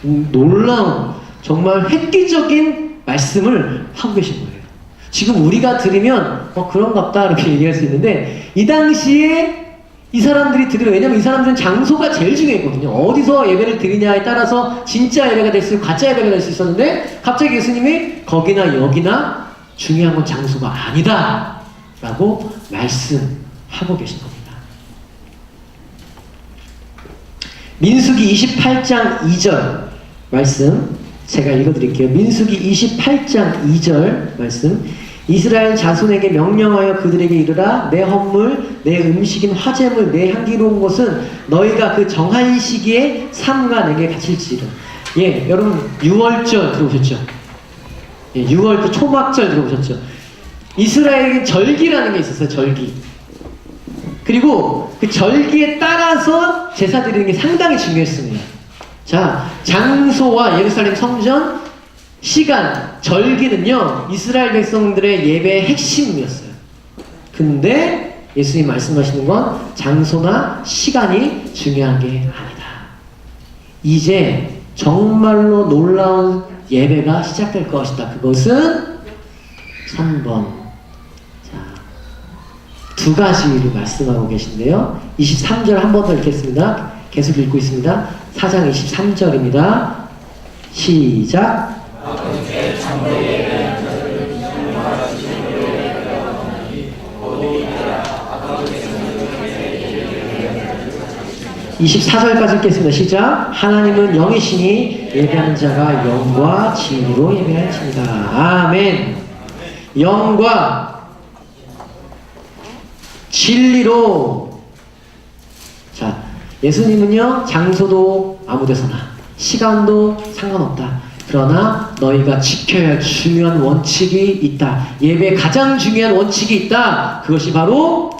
놀라운 정말 획기적인 말씀을 하고 계신 거예요. 지금 우리가 들으면 그런갑다 이렇게 얘기할 수 있는데, 이 당시에 이 사람들이 들으면, 왜냐면 이 사람들은 장소가 제일 중요했거든요. 어디서 예배를 드리냐에 따라서 진짜 예배가 될 수 있고 가짜 예배가 될 수 있었는데, 갑자기 예수님이 거기나 여기나 중요한 건 장소가 아니다 라고 말씀하고 계신 겁니다. 민수기 28장 2절 말씀 제가 읽어드릴게요. 민수기 28장 2절 말씀. 이스라엘 자손에게 명령하여 그들에게 이르라. 내 헌물, 내 음식인 화제물, 내 향기로운 것은 너희가 그 정한 시기에 삼가 내게 바칠지라. 예, 여러분 6월절 들어보셨죠? 예, 6월 초막절 들어보셨죠? 이스라엘에게 절기라는 게 있었어요. 절기. 그리고 그 절기에 따라서 제사 드리는 게 상당히 중요했습니다. 자, 장소와 예루살렘 성전, 시간, 절기는요, 이스라엘 백성들의 예배의 핵심이었어요. 근데 예수님 말씀하시는 건 장소나 시간이 중요한 게 아니다. 이제 정말로 놀라운 예배가 시작될 것이다. 그것은 3번. 두 가지를 말씀하고 계신데요. 23절 한 번 더 읽겠습니다. 계속 읽고 있습니다. 4장 23절입니다. 시작. 24절까지 읽겠습니다. 시작. 하나님은 영이시니 예배하는 자가 영과 진리로 예배할지니라. 아멘. 영과 진리로. 자, 예수님은요, 장소도 아무데서나 시간도 상관없다. 그러나 너희가 지켜야 할 중요한 원칙이 있다. 예배의 가장 중요한 원칙이 있다. 그것이 바로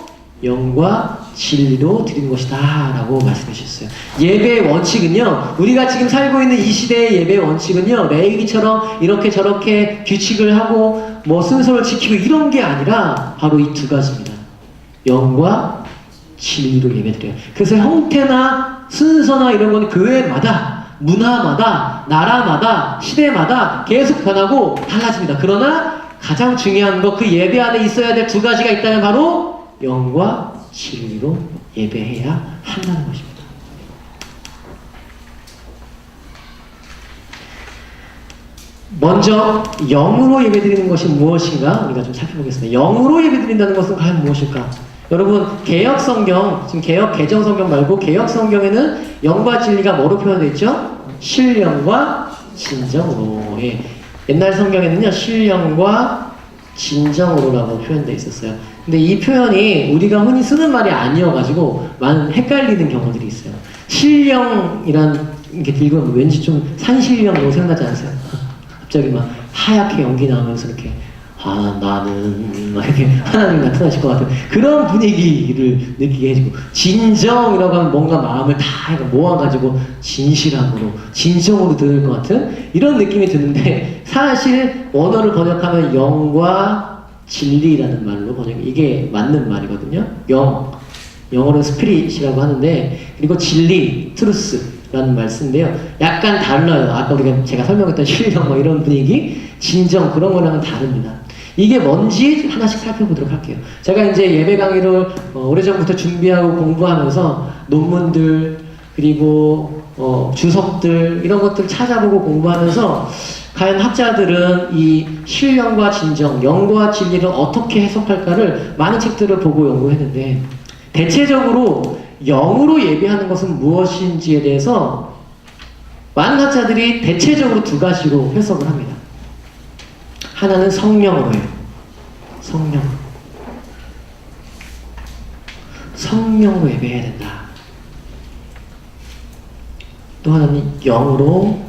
영과 진리로 드리는 것이다 라고 말씀해 주셨어요. 예배의 원칙은요, 우리가 지금 살고 있는 이 시대의 예배의 원칙은요, 레위기처럼 이렇게 저렇게 규칙을 하고 순서를 지키고 이런 게 아니라 바로 이 두 가지입니다. 영과 진리로 예배드려요. 그래서 형태나 순서나 이런 건 교회마다, 문화마다, 나라마다, 시대마다 계속 변하고 달라집니다. 그러나 가장 중요한 거, 그 예배 안에 있어야 될 두 가지가 있다면 바로 영과 진리로 예배해야 한다는 것입니다. 먼저 영으로 예배드리는 것이 무엇인가 우리가 좀 살펴보겠습니다. 영으로 예배드린다는 것은 과연 무엇일까? 여러분 개역 성경, 지금 개역 개정 성경 말고 개역 성경에는 영과 진리가 뭐로 표현되어 있죠? 신령과 진정으로. 예. 옛날 성경에는요 신령과 진정으로라고 표현되어 있었어요. 근데 이 표현이 우리가 흔히 쓰는 말이 아니어가지고 많은 헷갈리는 경우들이 있어요. 신령이란 이렇게 들고 오면 왠지 좀 산신령으로 생각나지 않으세요? 갑자기 막 하얗게 연기 나오면서 이렇게 나는 막 이렇게 하나님 나타나실 것 같은 그런 분위기를 느끼게 해주고, 진정이라고 하면 뭔가 마음을 다 모아가지고 진실함으로 진정으로 들을 것 같은 이런 느낌이 드는데, 사실 원어를 번역하면 영과 진리라는 말로 이게 맞는 말이거든요. 영어로는 스피릿이라고 하는데, 그리고 진리, 트루스라는 말 쓰는데요. 약간 달라요. 아까 제가 설명했던 신령 뭐 이런 분위기, 진정 그런 거랑은 다릅니다. 이게 뭔지 하나씩 살펴보도록 할게요. 제가 이제 예배 강의를 오래전부터 준비하고 공부하면서 논문들 그리고 주석들 이런 것들 찾아보고 공부하면서 과연 학자들은 이 신령과 진정, 영과 진리를 어떻게 해석할까를 많은 책들을 보고 연구했는데, 대체적으로 영으로 예배하는 것은 무엇인지에 대해서 많은 학자들이 대체적으로 두 가지로 해석을 합니다. 하나는 성령으로 해요. 성령으로 예배해야 된다. 또 하나는 영으로,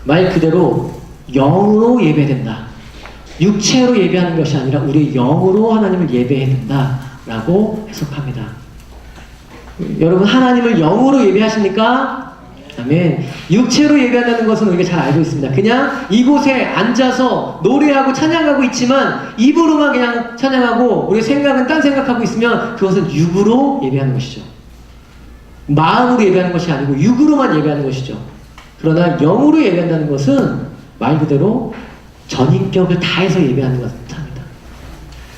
말 그대로 영으로 예배된다. 육체로 예배하는 것이 아니라 우리 영으로 하나님을 예배해야 된다라고 해석합니다. 여러분 하나님을 영으로 예배하십니까? 아멘. 육체로 예배한다는 것은 우리가 잘 알고 있습니다. 그냥 이곳에 앉아서 노래하고 찬양하고 있지만 입으로만 그냥 찬양하고 우리 생각은 딴 생각하고 있으면 그것은 육으로 예배하는 것이죠. 마음으로 예배하는 것이 아니고 육으로만 예배하는 것이죠. 그러나 영으로 예배한다는 것은 말 그대로 전인격을 다해서 예배하는 것을 뜻합니다.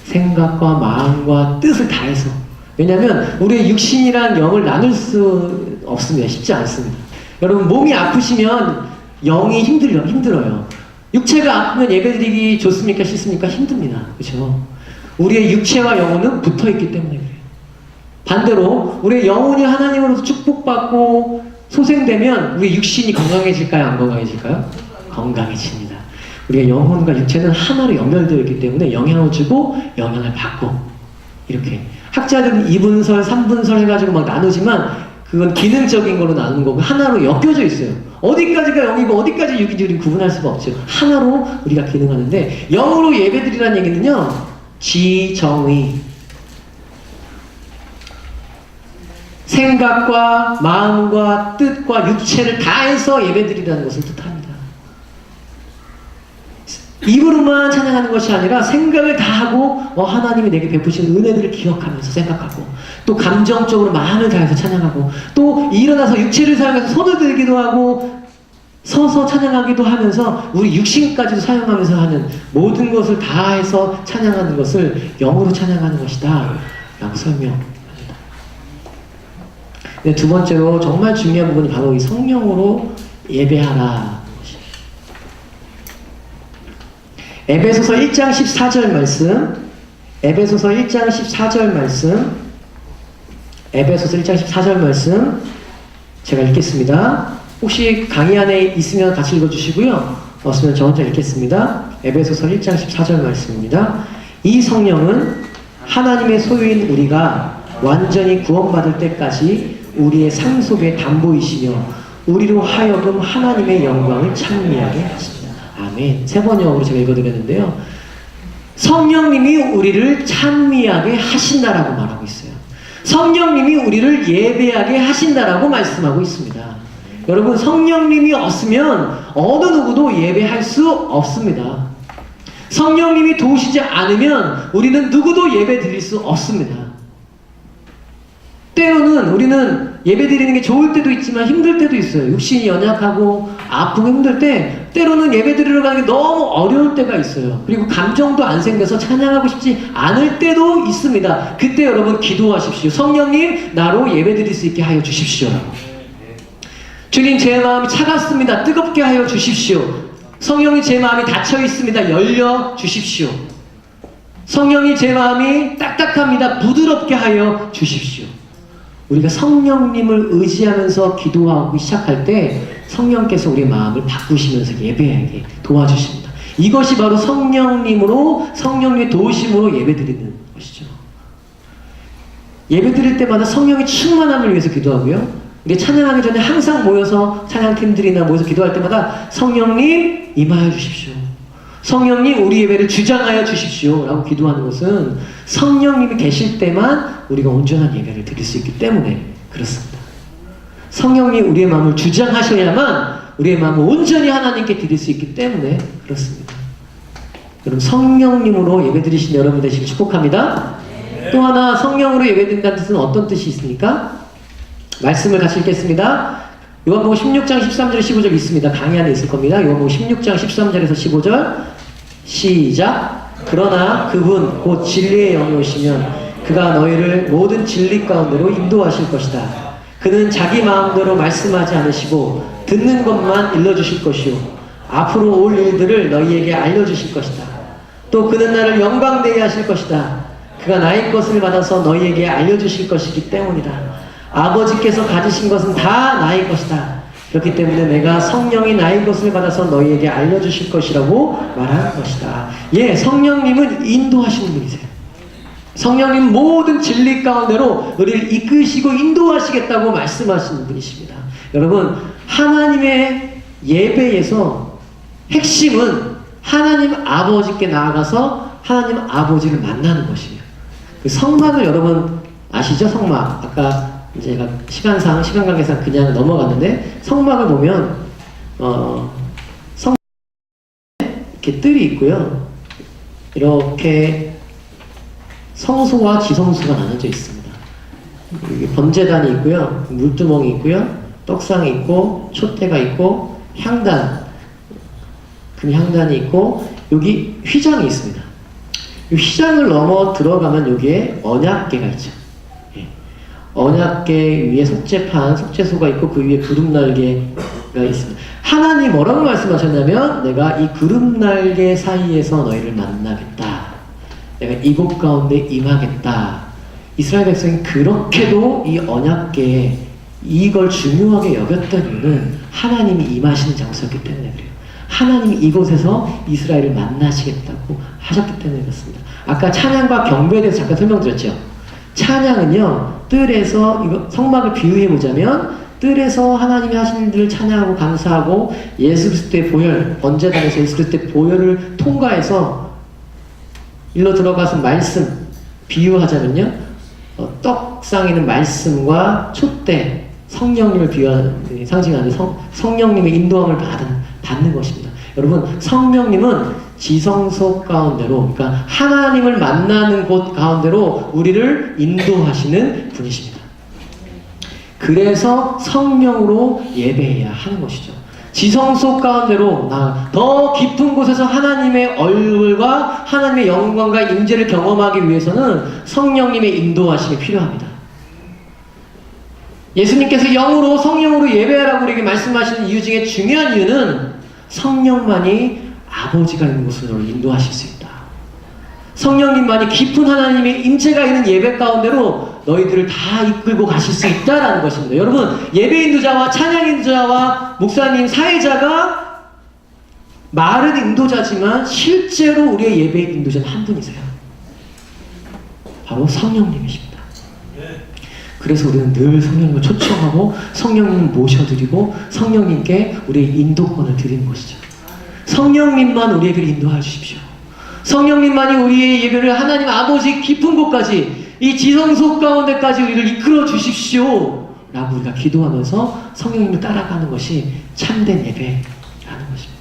생각과 마음과 뜻을 다해서. 왜냐하면 우리의 육신이랑 영을 나눌 수 없습니다. 쉽지 않습니다. 여러분 몸이 아프시면 영이 힘들어요. 육체가 아프면 예배드리기 좋습니까? 싫습니까? 힘듭니다. 그렇죠? 우리의 육체와 영혼은 붙어있기 때문에 그래요. 반대로 우리의 영혼이 하나님으로부터 축복받고 소생되면 우리 육신이 건강해질까요? 안 건강해질까요? 건강해집니다. 우리가 영혼과 육체는 하나로 연결되어 있기 때문에 영향을 주고 영향을 받고, 이렇게 학자들은 2분설, 3분설 해가지고 막 나누지만 그건 기능적인 걸로 나누는 거고 하나로 엮여져 있어요. 어디까지가 영이고 어디까지 육인지 우리는 구분할 수가 없죠. 하나로 우리가 기능하는데, 영으로 예배드리라는 얘기는요, 지정의, 생각과 마음과 뜻과 육체를 다해서 예배드리라는 것을 뜻합니다. 입으로만 찬양하는 것이 아니라 생각을 다하고 하나님이 내게 베푸신 은혜들을 기억하면서 생각하고, 또 감정적으로 마음을 다해서 찬양하고, 또 일어나서 육체를 사용해서 손을 들기도 하고 서서 찬양하기도 하면서 우리 육신까지도 사용하면서 하는 모든 것을 다해서 찬양하는 것을 영으로 찬양하는 것이다 라고 설명합니다. 네, 두 번째로 정말 중요한 부분이 바로 이 성령으로 예배하라. 에베소서 1장 14절 말씀, 에베소서 1장 14절 말씀, 에베소서 1장 14절 말씀 제가 읽겠습니다. 혹시 강의 안에 있으면 같이 읽어주시고요. 없으면 저 혼자 읽겠습니다. 에베소서 1장 14절 말씀입니다. 이 성령은 하나님의 소유인 우리가 완전히 구원받을 때까지 우리의 상속의 담보이시며 우리로 하여금 하나님의 영광을 찬미하게 하십니다. 아멘. 세 번역으로 제가 읽어드렸는데요. 성령님이 우리를 찬미하게 하신다라고 말하고 있어요. 성령님이 우리를 예배하게 하신다라고 말씀하고 있습니다. 여러분 성령님이 없으면 어느 누구도 예배할 수 없습니다. 성령님이 도우시지 않으면 우리는 누구도 예배 드릴 수 없습니다. 때로는 우리는 예배 드리는 게 좋을 때도 있지만 힘들 때도 있어요. 육신이 연약하고 아프고 힘들 때 때로는 예배 드리러 가는 게 너무 어려울 때가 있어요. 그리고 감정도 안 생겨서 찬양하고 싶지 않을 때도 있습니다. 그때 여러분 기도하십시오. 성령님 나로 예배 드릴 수 있게 하여 주십시오. 주님 제 마음이 차갑습니다. 뜨겁게 하여 주십시오. 성령이 제 마음이 닫혀 있습니다. 열려 주십시오. 성령이 제 마음이 딱딱합니다. 부드럽게 하여 주십시오. 우리가 성령님을 의지하면서 기도하기 시작할 때 성령께서 우리의 마음을 바꾸시면서 예배하게 도와주십니다. 이것이 바로 성령님의 도우심으로 예배드리는 것이죠. 예배드릴 때마다 성령의 충만함을 위해서 기도하고요. 우리 찬양하기 전에 항상 모여서 찬양팀들이나 모여서 기도할 때마다 성령님 임하여 주십시오. 성령님 우리 예배를 주장하여 주십시오 라고 기도하는 것은 성령님이 계실 때만 우리가 온전한 예배를 드릴 수 있기 때문에 그렇습니다. 성령님 우리의 마음을 주장하셔야만 우리의 마음을 온전히 하나님께 드릴 수 있기 때문에 그렇습니다. 여러분 성령님으로 예배 드리신 여러분 되시길 축복합니다. 또 하나 성령으로 예배 드린다는 뜻은 어떤 뜻이 있습니까? 말씀을 같이 읽겠습니다. 요한복음 16장 13절 15절 있습니다. 강의 안에 있을 겁니다. 요한복음 16장 13절에서 15절 시작. 그러나 그분 곧 진리의 영이 오시면 그가 너희를 모든 진리 가운데로 인도하실 것이다. 그는 자기 마음대로 말씀하지 않으시고 듣는 것만 일러주실 것이요 앞으로 올 일들을 너희에게 알려주실 것이다. 또 그는 나를 영광되게 하실 것이다. 그가 나의 것을 받아서 너희에게 알려주실 것이기 때문이다. 아버지께서 가지신 것은 다 나의 것이다. 그렇기 때문에 내가 성령이 나의 것을 받아서 너희에게 알려주실 것이라고 말하는 것이다. 예, 성령님은 인도하시는 분이세요. 성령님 모든 진리 가운데로 우리를 이끄시고 인도하시겠다고 말씀하시는 분이십니다. 여러분, 하나님의 예배에서 핵심은 하나님 아버지께 나아가서 하나님 아버지를 만나는 것이에요. 그 성막을 여러분 아시죠? 성막. 아까 제가 시간 관계상 그냥 넘어갔는데 성막을 보면 성막에 이렇게 뜰이 있고요. 이렇게 성소와 지성소가 나눠져 있습니다. 여기 번제단이 있고요. 물두멍이 있고요. 떡상이 있고 촛대가 있고 향단 금향단이 있고 여기 휘장이 있습니다. 이 휘장을 넘어 들어가면 여기에 언약궤가 있죠. 언약궤 위에 속죄소가 있고 그 위에 구름날개가 있습니다. 하나님 뭐라고 말씀하셨냐면 내가 이 구름날개 사이에서 너희를 만나겠다. 내가 이곳 가운데 임하겠다. 이스라엘 백성이 그렇게도 이 언약궤에 이걸 중요하게 여겼던 이유는 하나님이 임하시는 장소였기 때문에 그래요. 하나님이 이곳에서 이스라엘을 만나시겠다고 하셨기 때문에 그렇습니다. 아까 찬양과 경배에 대해서 잠깐 설명드렸죠. 찬양은요, 뜰에서, 이거 성막을 비유해보자면, 뜰에서 하나님이 하신 일들을 찬양하고 감사하고, 예수 그리스도의 보혈, 번제단에서 예수 그리스도의 보혈을 통과해서, 일로 들어가서 말씀, 비유하자면요, 떡상에는 말씀과 촛대, 성령님을 비유하는, 상징하는 성령님의 인도함을 받는 것입니다. 여러분, 성령님은 지성소 가운데로, 그러니까 하나님을 만나는 곳 가운데로 우리를 인도하시는 분이십니다. 그래서 성령으로 예배해야 하는 것이죠. 지성소 가운데로 더 깊은 곳에서 하나님의 얼굴과 하나님의 영광과 임재를 경험하기 위해서는 성령님의 인도하심이 필요합니다. 예수님께서 영으로 성령으로 예배하라고 우리에게 말씀하시는 이유 중에 중요한 이유는 성령만이 아버지가 있는 곳으로 인도하실 수 있다. 성령님만이 깊은 하나님의 임재가 있는 예배 가운데로 너희들을 다 이끌고 가실 수 있다라는 것입니다. 여러분, 예배 인도자와 찬양 인도자와 목사님, 사회자가 말은 인도자지만 실제로 우리의 예배 인도자는 한 분이세요. 바로 성령님이십니다. 그래서 우리는 늘 성령님을 초청하고 성령님을 모셔드리고 성령님께 우리의 인도권을 드리는 것이죠. 성령님만 우리 예배를 인도해 주십시오. 성령님만이 우리의 예배를 하나님 아버지 깊은 곳까지 이 지성소 가운데까지 우리를 이끌어 주십시오 라고 우리가 기도하면서 성령님을 따라가는 것이 참된 예배라는 것입니다.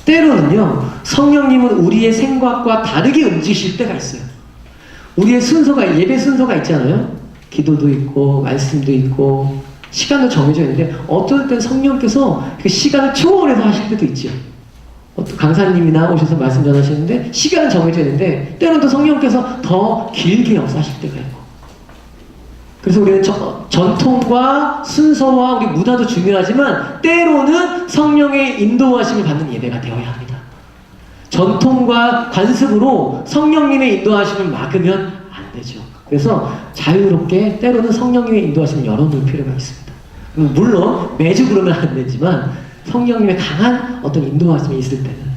때로는요, 성령님은 우리의 생각과 다르게 움직이실 때가 있어요. 우리의 순서가, 예배 순서가 있잖아요. 기도도 있고 말씀도 있고 시간도 정해져 있는데 어떨 땐 성령께서 그 시간을 초월해서 하실 때도 있죠. 강사님이나 오셔서 말씀 전하시는데 시간은 정해져 있는데 때로는 또 성령께서 더 길게 역사하실 때가 있고 그래서 우리는 전통과 순서와 우리 문화도 중요하지만 때로는 성령의 인도하심을 받는 예배가 되어야 합니다. 전통과 관습으로 성령님의 인도하심을 막으면 안 되죠. 그래서 자유롭게 때로는 성령님의 인도하심을 열어놓을 필요가 있습니다. 물론 매주 그러면 안 되지만 성령님의 강한 어떤 인도하심이 있을 때는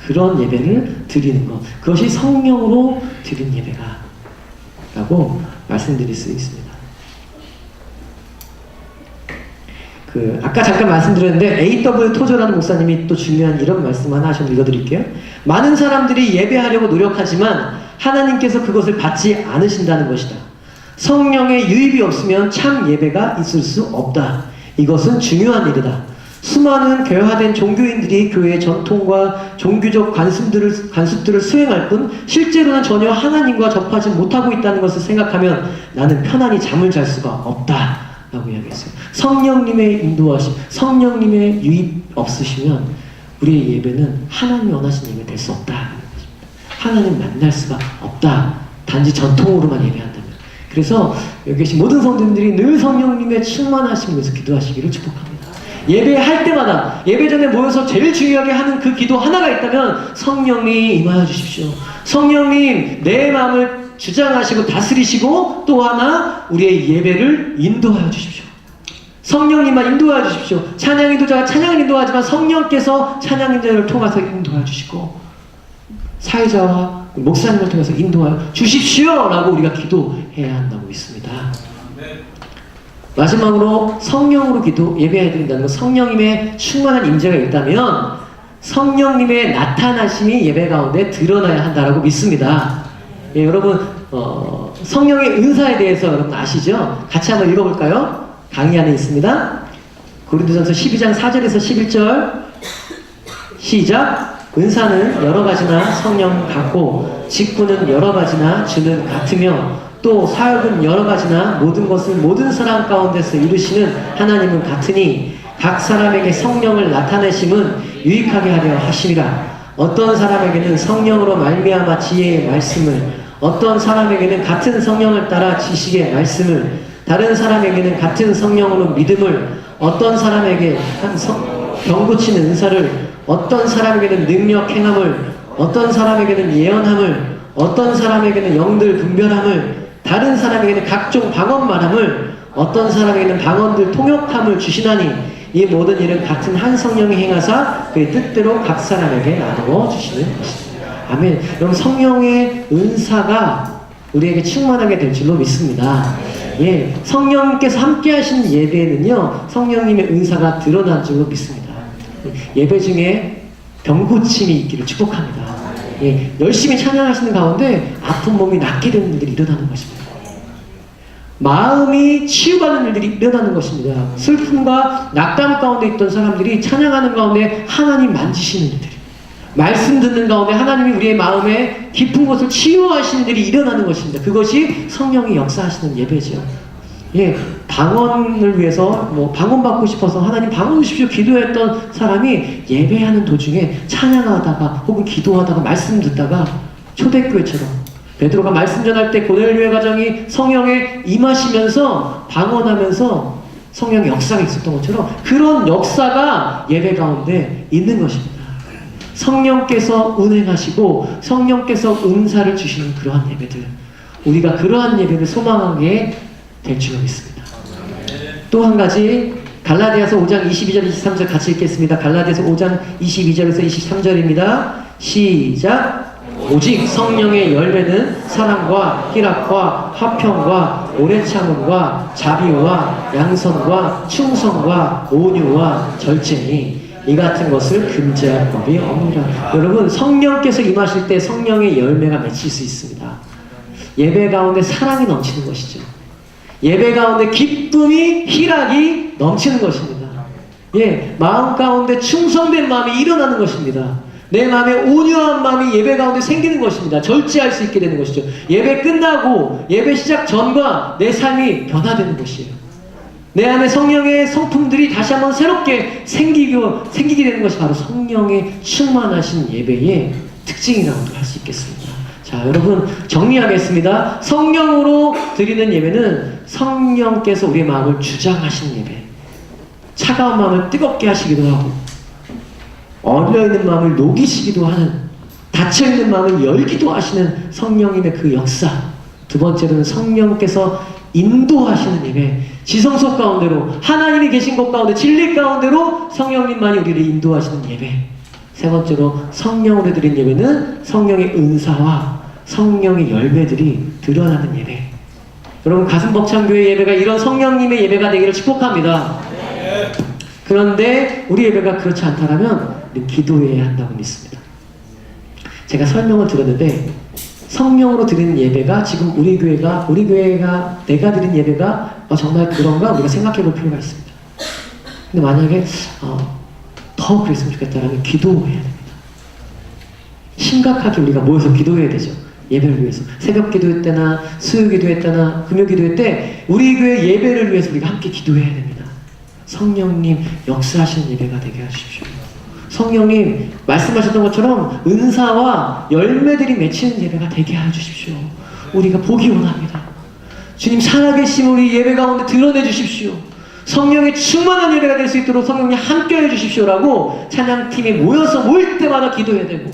그런 예배를 드리는 것, 그것이 성령으로 드린 예배라고 말씀드릴 수 있습니다. 아까 잠깐 말씀드렸는데 A.W. 토저라는 목사님이 또 중요한 이런 말씀 하나 좀 읽어드릴게요. 많은 사람들이 예배하려고 노력하지만 하나님께서 그것을 받지 않으신다는 것이다. 성령의 유입이 없으면 참 예배가 있을 수 없다. 이것은 중요한 일이다. 수많은 괴화된 종교인들이 교회의 전통과 종교적 관습들을 수행할 뿐 실제로는 전혀 하나님과 접하지 못하고 있다는 것을 생각하면 나는 편안히 잠을 잘 수가 없다 라고 이야기했어요. 성령님의 인도하심, 성령님의 유입 없으시면 우리의 예배는 하나님이 원하시는 예배 될 수 없다. 하나님 만날 수가 없다. 단지 전통으로만 예배한다면. 그래서 여기 계신 모든 성도님들이 늘 성령님의 충만하심을 위해서 기도하시기를 축복합니다. 예배할 때마다 예배 전에 모여서 제일 중요하게 하는 그 기도 하나가 있다면 성령님 임하여 주십시오. 성령님 내 마음을 주장하시고 다스리시고 또 하나 우리의 예배를 인도하여 주십시오. 성령님만 인도하여 주십시오. 찬양 인도자가 찬양을 인도하지만 성령께서 찬양 인도자를 통해서 인도하여 주시고 사회자와 목사님을 통해서 인도하여 주십시오 라고 우리가 기도해야 한다고 있습니다. 마지막으로 성령으로 예배해야 된다는 것, 성령님의 충만한 임재가 있다면 성령님의 나타나심이 예배 가운데 드러나야 한다고 믿습니다. 예, 여러분 성령의 은사에 대해서 여러분 아시죠? 같이 한번 읽어볼까요? 강의 안에 있습니다. 고린도전서 12장 4절에서 11절 시작. 은사는 여러 가지나 성령 같고 직분은 여러 가지나 주는 같으며 또 사역은 여러 가지나 모든 것을 모든 사람 가운데서 이루시는 하나님은 같으니 각 사람에게 성령을 나타내심은 유익하게 하려 하심이라. 어떤 사람에게는 성령으로 말미암아 지혜의 말씀을, 어떤 사람에게는 같은 성령을 따라 지식의 말씀을, 다른 사람에게는 같은 성령으로 믿음을, 어떤 사람에게 병 고치는 은사를, 어떤 사람에게는 능력 행함을, 어떤 사람에게는 예언함을, 어떤 사람에게는 영들 분별함을, 다른 사람에게는 각종 방언 말함을, 어떤 사람에게는 방언들 통역함을 주시나니 이 모든 일은 같은 한 성령이 행하사 그의 뜻대로 각 사람에게 나누어 주시는 것입니다. 아멘. 여러분 성령의 은사가 우리에게 충만하게 될 줄로 믿습니다. 예, 성령님께서 함께 하시는 예배에는요 성령님의 은사가 드러난 줄로 믿습니다. 예배 중에 병고침이 있기를 축복합니다. 예, 열심히 찬양하시는 가운데 아픈 몸이 낫게 되는 일들이 일어나는 것입니다. 마음이 치유받는 일들이 일어나는 것입니다. 슬픔과 낙담 가운데 있던 사람들이 찬양하는 가운데 하나님 만지시는 일들이, 말씀 듣는 가운데 하나님이 우리의 마음에 깊은 곳을 치유하시는 일이 일어나는 것입니다. 그것이 성령이 역사하시는 예배죠. 예, 방언을 위해서 방언 받고 싶어서 하나님 방언 주십시오 기도했던 사람이 예배하는 도중에 찬양하다가 혹은 기도하다가 말씀 듣다가 초대교회처럼 베드로가 말씀 전할 때 고넬료의 가정이 성령에 임하시면서 방언하면서 성령의 역사가 있었던 것처럼 그런 역사가 예배 가운데 있는 것입니다. 성령께서 운행하시고 성령께서 은사를 주시는 그러한 예배들, 우리가 그러한 예배를 소망하게 될 줄로 믿습니다. 또 한 가지 갈라디아서 5장 22절 23절 같이 읽겠습니다. 갈라디아서 5장 22절에서 23절입니다. 시작. 오직 성령의 열매는 사랑과 희락과 화평과 오래 참음과 자비와 양선과 충성과 온유와 절제니 이 같은 것을 금지할 법이 없느니라. 여러분 성령께서 임하실 때 성령의 열매가 맺힐 수 있습니다. 예배 가운데 사랑이 넘치는 것이죠. 예배 가운데 기쁨이 희락이 넘치는 것입니다. 예, 마음 가운데 충성된 마음이 일어나는 것입니다. 내 마음에 온유한 마음이 예배 가운데 생기는 것입니다. 절제할 수 있게 되는 것이죠. 예배 끝나고 예배 시작 전과 내 삶이 변화되는 것이에요. 내 안에 성령의 성품들이 다시 한번 새롭게 생기게 되는 것이 바로 성령의 충만하신 예배의 특징이라고 할 수 있겠습니다. 자, 여러분 정리하겠습니다. 성령으로 드리는 예배는 성령께서 우리의 마음을 주장하시는 예배, 차가운 마음을 뜨겁게 하시기도 하고 얼려있는 마음을 녹이시기도 하는, 닫혀있는 마음을 열기도 하시는 성령님의 그 역사. 두 번째로는 성령께서 인도하시는 예배, 지성소 가운데로, 하나님이 계신 곳 가운데, 진리 가운데로 성령님만이 우리를 인도하시는 예배. 세 번째로 성령으로 드린 예배는 성령의 은사와 성령의 열매들이 드러나는 예배. 여러분, 가슴 벅찬 교회 예배가 이런 성령님의 예배가 되기를 축복합니다. 그런데 우리 예배가 그렇지 않다면 우리는 기도해야 한다고 믿습니다. 제가 설명을 드렸는데, 성령으로 드리는 예배가 지금 우리 교회가 내가 드린 예배가 정말 그런가 우리가 생각해 볼 필요가 있습니다. 근데 만약에 더 그랬으면 좋겠다라면 기도해야 됩니다. 심각하게 우리가 모여서 기도해야 되죠. 예배를 위해서. 새벽 기도회 때나 수요 기도회 때나 금요 기도회 때 우리 교회 예배를 위해서 우리가 함께 기도해야 됩니다. 성령님 역사하시는 예배가 되게 하십시오. 성령님 말씀하셨던 것처럼 은사와 열매들이 맺히는 예배가 되게 해주십시오. 우리가 보기 원합니다. 주님 살아계심 우리 예배 가운데 드러내 주십시오. 성령의 충만한 예배가 될 수 있도록 성령님 함께 해주십시오라고 찬양팀이 모일 때마다 기도해야 되고,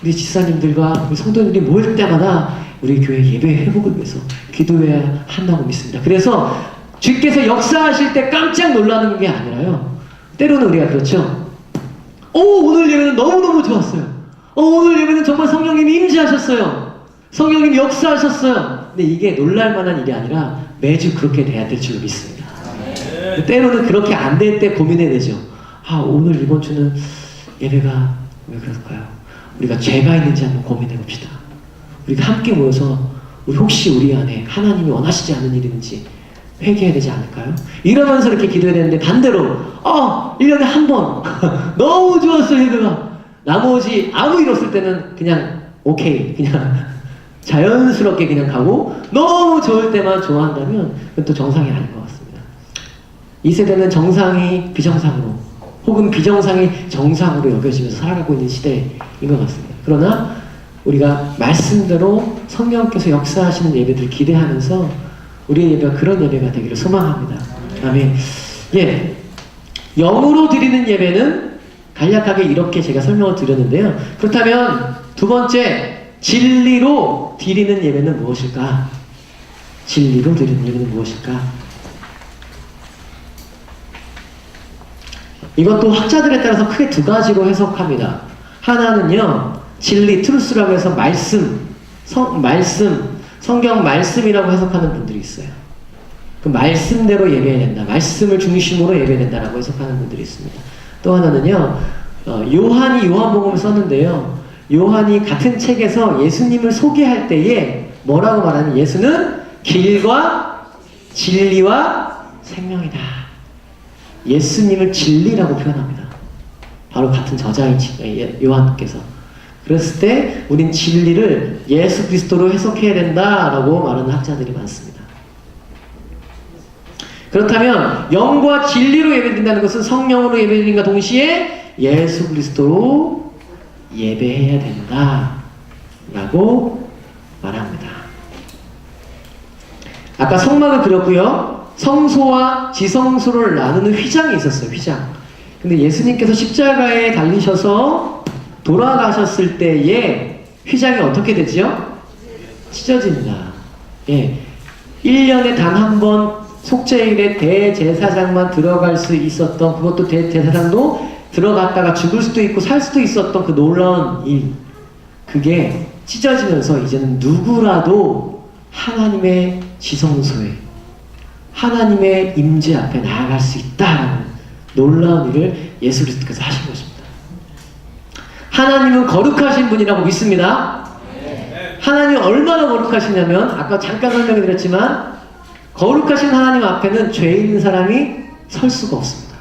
우리 지사님들과 우리 성도님들이 모일 때마다 우리 교회 예배 회복을 위해서 기도해야 한다고 믿습니다. 그래서 주께서 역사하실 때 깜짝 놀라는 게 아니라요, 때로는 우리가 그렇죠. 오늘 예배는 너무너무 좋았어요. 오늘 예배는 정말 성령님이 임재하셨어요. 성령님이 역사하셨어요. 근데 이게 놀랄만한 일이 아니라 매주 그렇게 돼야 될 줄 믿습니다. 때로는 그렇게 안 될 때 고민해야 되죠. 오늘 이번 주는 예배가 왜 그럴까요? 우리가 죄가 있는지 한번 고민해 봅시다. 우리가 함께 모여서 혹시 우리 안에 하나님이 원하시지 않는 일이 있는지 회개해야 되지 않을까요? 이러면서 이렇게 기도해야 되는데, 반대로 1년에 한 번 너무 좋았어 예배가, 나머지 아무 일 없을 때는 그냥 오케이, 그냥 자연스럽게 그냥 가고, 너무 좋을 때만 좋아한다면 그건 또 정상이 아닌 것 같습니다. 이 세대는 정상이 비정상으로, 혹은 비정상이 정상으로 여겨지면서 살아가고 있는 시대인 것 같습니다. 그러나 우리가 말씀대로 성령께서 역사하시는 예배들을 기대하면서 우리의 예배가 그런 예배가 되기를 소망합니다. 아멘. 예, 영으로 드리는 예배는 간략하게 이렇게 제가 설명을 드렸는데요. 그렇다면 두 번째, 진리로 드리는 예배는 무엇일까? 진리로 드리는 예배는 무엇일까? 이것도 학자들에 따라서 크게 두 가지로 해석합니다. 하나는요, 진리, 트루스라고 해서 성경 말씀이라고 해석하는 분들이 있어요. 그 말씀대로 예배해야 된다, 말씀을 중심으로 예배해야 된다라고 해석하는 분들이 있습니다. 또 하나는요, 요한이 요한복음을 썼는데요, 요한이 같은 책에서 예수님을 소개할 때에 뭐라고 말하는, 예수는 길과 진리와 생명이다. 예수님을 진리라고 표현합니다. 바로 같은 저자인 요한께서. 그랬을 때 우린 진리를 예수 그리스도로 해석해야 된다라고 말하는 학자들이 많습니다. 그렇다면 영과 진리로 예배드린다는 것은 성령으로 예배드림과 동시에 예수 그리스도로 예배해야 된다라고 말합니다. 아까 성막을 그렸고요, 성소와 지성소를 나누는 휘장이 있었어요. 휘장. 근데 예수님께서 십자가에 달리셔서 돌아가셨을 때에 휘장이 어떻게 되죠? 찢어집니다. 예. 1년에 단 한 번 속죄일에 대제사장만 들어갈 수 있었던, 그것도 대제사장도 들어갔다가 죽을 수도 있고 살 수도 있었던 그 놀라운 일, 그게 찢어지면서 이제는 누구라도 하나님의 지성소에, 하나님의 임재 앞에 나아갈 수 있다는 놀라운 일을 예수 그리스도께서 하신 것입니다. 하나님은 거룩하신 분이라고 믿습니다. 하나님은 얼마나 거룩하시냐면, 아까 잠깐 설명해 드렸지만, 거룩하신 하나님 앞에는 죄 있는 사람이 설 수가 없습니다.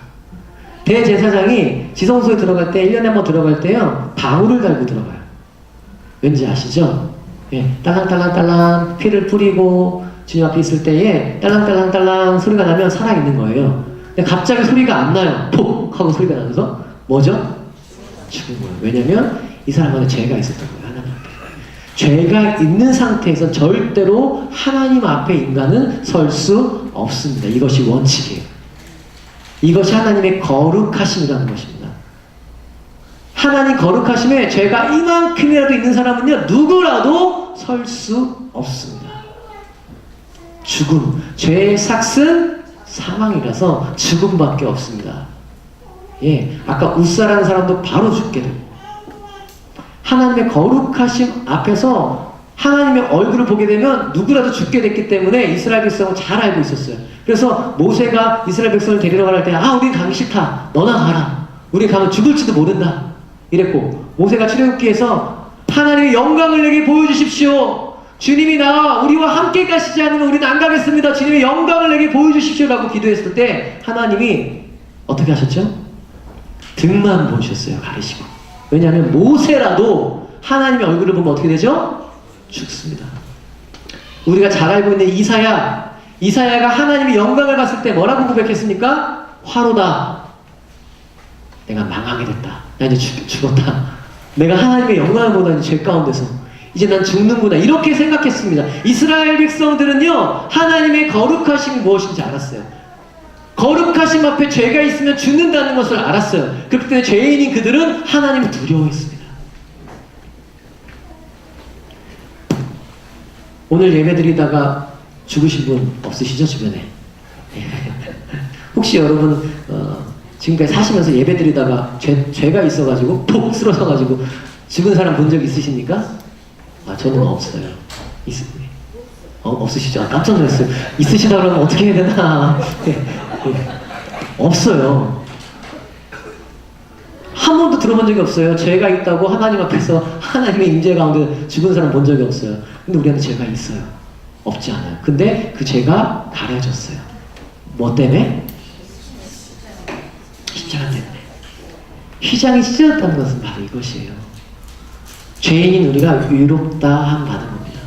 대제사장이 지성소에 들어갈 때, 1년에 한 번 들어갈 때요, 방울을 달고 들어가요. 왠지 아시죠? 예, 딸랑딸랑딸랑 피를 뿌리고 주님 앞에 있을 때에 딸랑딸랑딸랑 소리가 나면 살아있는 거예요. 근데 갑자기 소리가 안 나요. 폭! 하고 소리가 나면서 뭐죠? 죽은 거예요. 왜냐면 이 사람 안에 죄가 있었던 거예요. 하나님 앞에. 죄가 있는 상태에서 절대로 하나님 앞에 인간은 설 수 없습니다. 이것이 원칙이에요. 이것이 하나님의 거룩하심이라는 것입니다. 하나님 거룩하심에 죄가 이만큼이라도 있는 사람은요, 누구라도 설 수 없습니다. 죽음, 죄의 삭은 사망이라서 죽음밖에 없습니다. 예, 아까 웃사라는 사람도 바로 죽게 되고, 하나님의 거룩하심 앞에서 하나님의 얼굴을 보게 되면 누구라도 죽게 됐기 때문에 이스라엘 백성은 잘 알고 있었어요. 그래서 모세가 이스라엘 백성을 데리러 갈 때, 우린 가기 싫다. 너나 가라. 우리 가면 죽을지도 모른다. 이랬고, 모세가 출애굽기에서 하나님의 영광을 내게 보여주십시오. 주님이 나와 우리와 함께 가시지 않으면 우리는 안 가겠습니다. 주님의 영광을 내게 보여주십시오라고 기도했을 때 하나님이 어떻게 하셨죠? 등만 보셨어요. 가리시고. 왜냐하면 모세라도 하나님의 얼굴을 보면 어떻게 되죠? 죽습니다. 우리가 잘 알고 있는 이사야가 하나님의 영광을 봤을 때 뭐라고 고백했습니까? 화로다. 내가 망하게 됐다. 나 이제 죽었다. 내가 하나님의 영광을 보다니 죄 가운데서 이제 난 죽는구나. 이렇게 생각했습니다. 이스라엘 백성들은요, 하나님의 거룩하심이 무엇인지 알았어요. 거룩하심 앞에 죄가 있으면 죽는다는 것을 알았어요. 그렇기 때문에 죄인인 그들은 하나님을 두려워했습니다. 오늘 예배드리다가 죽으신 분 없으시죠? 주변에? 혹시 여러분 지금까지 사시면서 예배드리다가 죄가 있어가지고 푹 쓰러져가지고 죽은 사람 본 적 있으십니까? 저는 없어요. 없으시죠? 깜짝 놀랐어요. 있으시다 그러면 어떻게 해야 되나? 없어요. 한 번도 들어본 적이 없어요. 죄가 있다고 하나님 앞에서 하나님의 임재 가운데 죽은 사람 본 적이 없어요. 근데 우리한테 죄가 있어요. 없지 않아요. 근데 그 죄가 가려졌어요. 뭐 때문에? 십자가 때문에. 휘장이 찢어졌다는 것은 바로 이것이에요. 죄인인 우리가 위롭다함 받은 겁니다.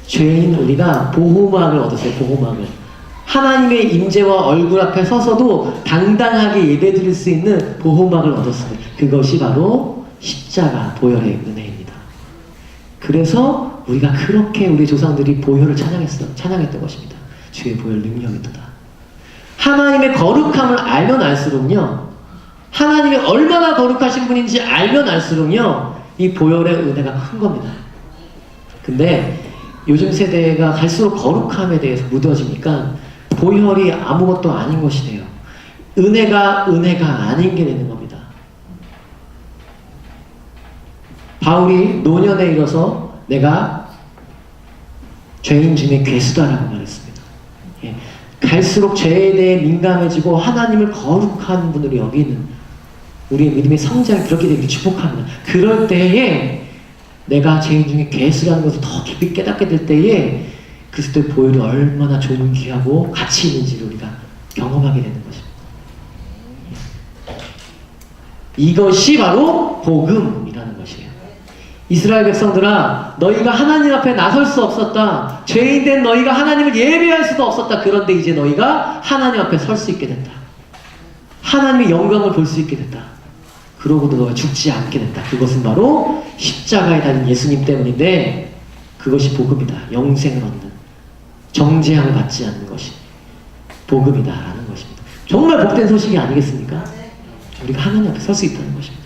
죄인인 우리가 보호막을 얻었어요. 보호막을. 하나님의 임재와 얼굴 앞에 서서도 당당하게 예배드릴 수 있는 보호막을 얻었어요. 그것이 바로 십자가 보혈의 은혜입니다. 그래서 우리가 그렇게 우리 조상들이 보혈을 찬양했던 것입니다. 주의 보혈 능력이도다. 하나님의 거룩함을 알면 알수록요, 하나님이 얼마나 거룩하신 분인지 알면 알수록요, 이 보혈의 은혜가 큰 겁니다. 근데 요즘 세대가 갈수록 거룩함에 대해서 무뎌지니까 보혈이 아무것도 아닌 것이 돼요. 은혜가 아닌 게 되는 겁니다. 바울이 노년에 이르러서 내가 죄인 중에 괴수다라고 말했습니다. 예. 갈수록 죄에 대해 민감해지고 하나님을 거룩한 분으로 여기는 우리의 믿음의 성장이 그렇게 되길 축복합니다. 그럴 때에 내가 죄인 중에 괴수라는 것을 더 깊이 깨닫게 될 때에 그리스도의 보혈이 얼마나 존귀하고 가치 있는지를 우리가 경험하게 되는 것입니다. 이것이 바로 복음이라는 것이에요. 이스라엘 백성들아, 너희가 하나님 앞에 나설 수 없었다. 죄인된 너희가 하나님을 예배할 수도 없었다. 그런데 이제 너희가 하나님 앞에 설 수 있게 됐다. 하나님의 영광을 볼 수 있게 됐다. 그러고도 너가 죽지 않게 됐다. 그것은 바로 십자가에 달린 예수님 때문인데, 그것이 복음이다. 영생을 얻는, 정죄함을 받지 않는 것이 복음이다라는 것입니다. 정말 복된 소식이 아니겠습니까? 우리가 하나님 앞에 설 수 있다는 것입니다.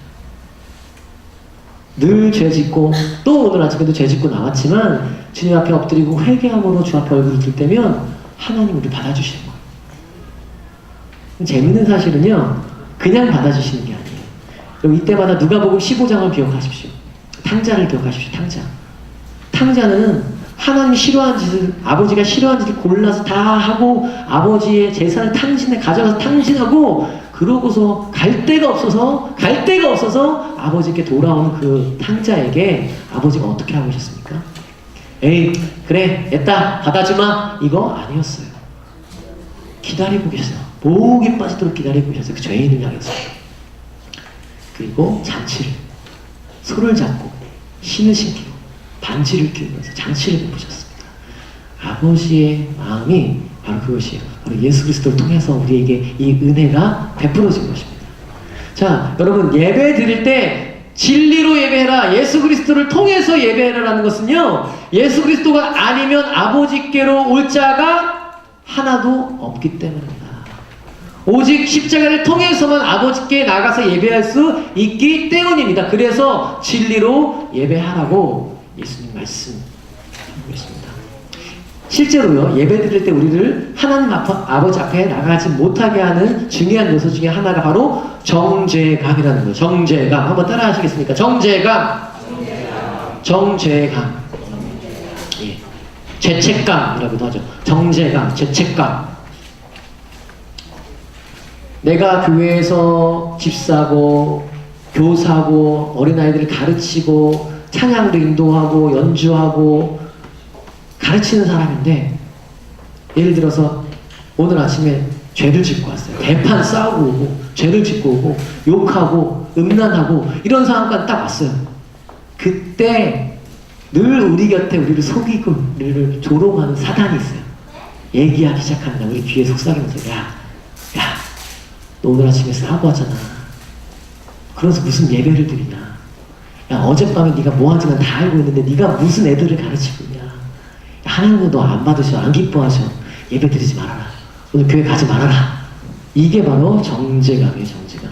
늘 죄짓고, 또 오늘 아침에도 죄짓고 나왔지만 주님 앞에 엎드리고 회개함으로 주 앞에 얼굴을 들 때면 하나님 우리 받아주시는 거예요. 재밌는 사실은요, 그냥 받아주시는 게 아니에요. 여러분, 이때마다 누가복음 15장을 기억하십시오. 탕자를 기억하십시오. 탕자는 하나님이 싫어하는 짓을, 아버지가 싫어하는 짓을 골라서 다 하고 아버지의 재산을 가져가서 탕진하고, 그러고서 갈 데가 없어서 아버지께 돌아오는 그 탕자에게 아버지가 어떻게 하고 계셨습니까? 에이, 그래, 됐다, 받아주마, 이거 아니었어요. 기다리고 계셨어요. 목이 빠지도록 기다리고 계셨어요. 그 죄인을 향해서. 그리고 소를 잡고 신을 신기고 반지를 끼우면서 장치를 베푸셨습니다. 아버지의 마음이 바로 그것이에요. 바로 예수 그리스도를 통해서 우리에게 이 은혜가 베풀어진 것입니다. 자, 여러분, 예배 드릴 때 진리로 예배해라. 예수 그리스도를 통해서 예배해라라는 것은요, 예수 그리스도가 아니면 아버지께로 올 자가 하나도 없기 때문입니다. 오직 십자가를 통해서만 아버지께 나가서 예배할 수 있기 때문입니다. 그래서 진리로 예배하라고 예수님 말씀하고 있습니다. 실제로요, 예배 드릴 때 우리를 하나님 아버지 앞에 나가지 못하게 하는 중요한 요소 중에 하나가 바로 정죄감이라는 거예요. 정죄감. 한번 따라 하시겠습니까? 정죄감. 정죄감. 예. 죄책감이라고도 하죠. 정죄감, 죄책감. 내가 교회에서 집사고, 교사고, 어린아이들을 가르치고, 찬양도 인도하고, 연주하고, 가르치는 사람인데, 예를 들어서 오늘 아침에 죄를 짓고 왔어요. 대판 싸우고 오고, 죄를 짓고 오고, 욕하고, 음란하고, 이런 상황까지 딱 왔어요. 그때 늘 우리 곁에 우리를 속이고, 우리를 조롱하는 사단이 있어요. 얘기하기 시작합니다. 우리 귀에 속삭이면서, 야, 너 오늘 아침에 싸우고 왔잖아. 그래서 무슨 예배를 드리냐. 야, 어젯밤에 네가 뭐 하지만 다 알고 있는데 네가 무슨 애들을 가르치고 있냐. 하나님은 너 안 받으셔, 안 기뻐하셔. 예배 드리지 말아라. 오늘 교회 가지 말아라. 이게 바로 정죄감이에요, 정죄감.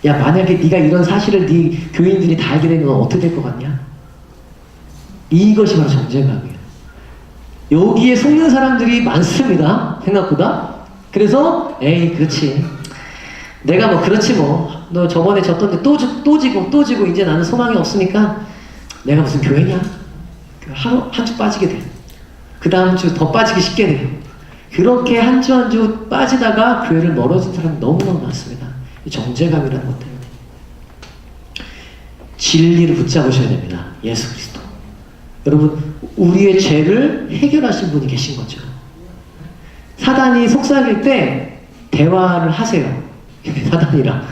야, 만약에 네가 이런 사실을 네 교인들이 다 알게 되면 어떻게 될 것 같냐? 이것이 바로 정죄감이에요. 여기에 속는 사람들이 많습니다, 생각보다. 그래서 에이, 그렇지. 내가 뭐 그렇지 뭐. 너 저번에 졌던데 또 지고 이제 나는 소망이 없으니까 내가 무슨 교회냐? 한 주 빠지게 돼. 그 다음 주 더 빠지기 쉽게 돼요. 그렇게 한 주 한 주 빠지다가 교회를 멀어진 사람이 너무너무 많습니다. 이 정죄감이라는 것 때문에. 진리를 붙잡으셔야 됩니다. 예수 그리스도. 여러분, 우리의 죄를 해결하신 분이 계신 거죠. 사단이 속삭일 때 대화를 하세요. 사단이랑.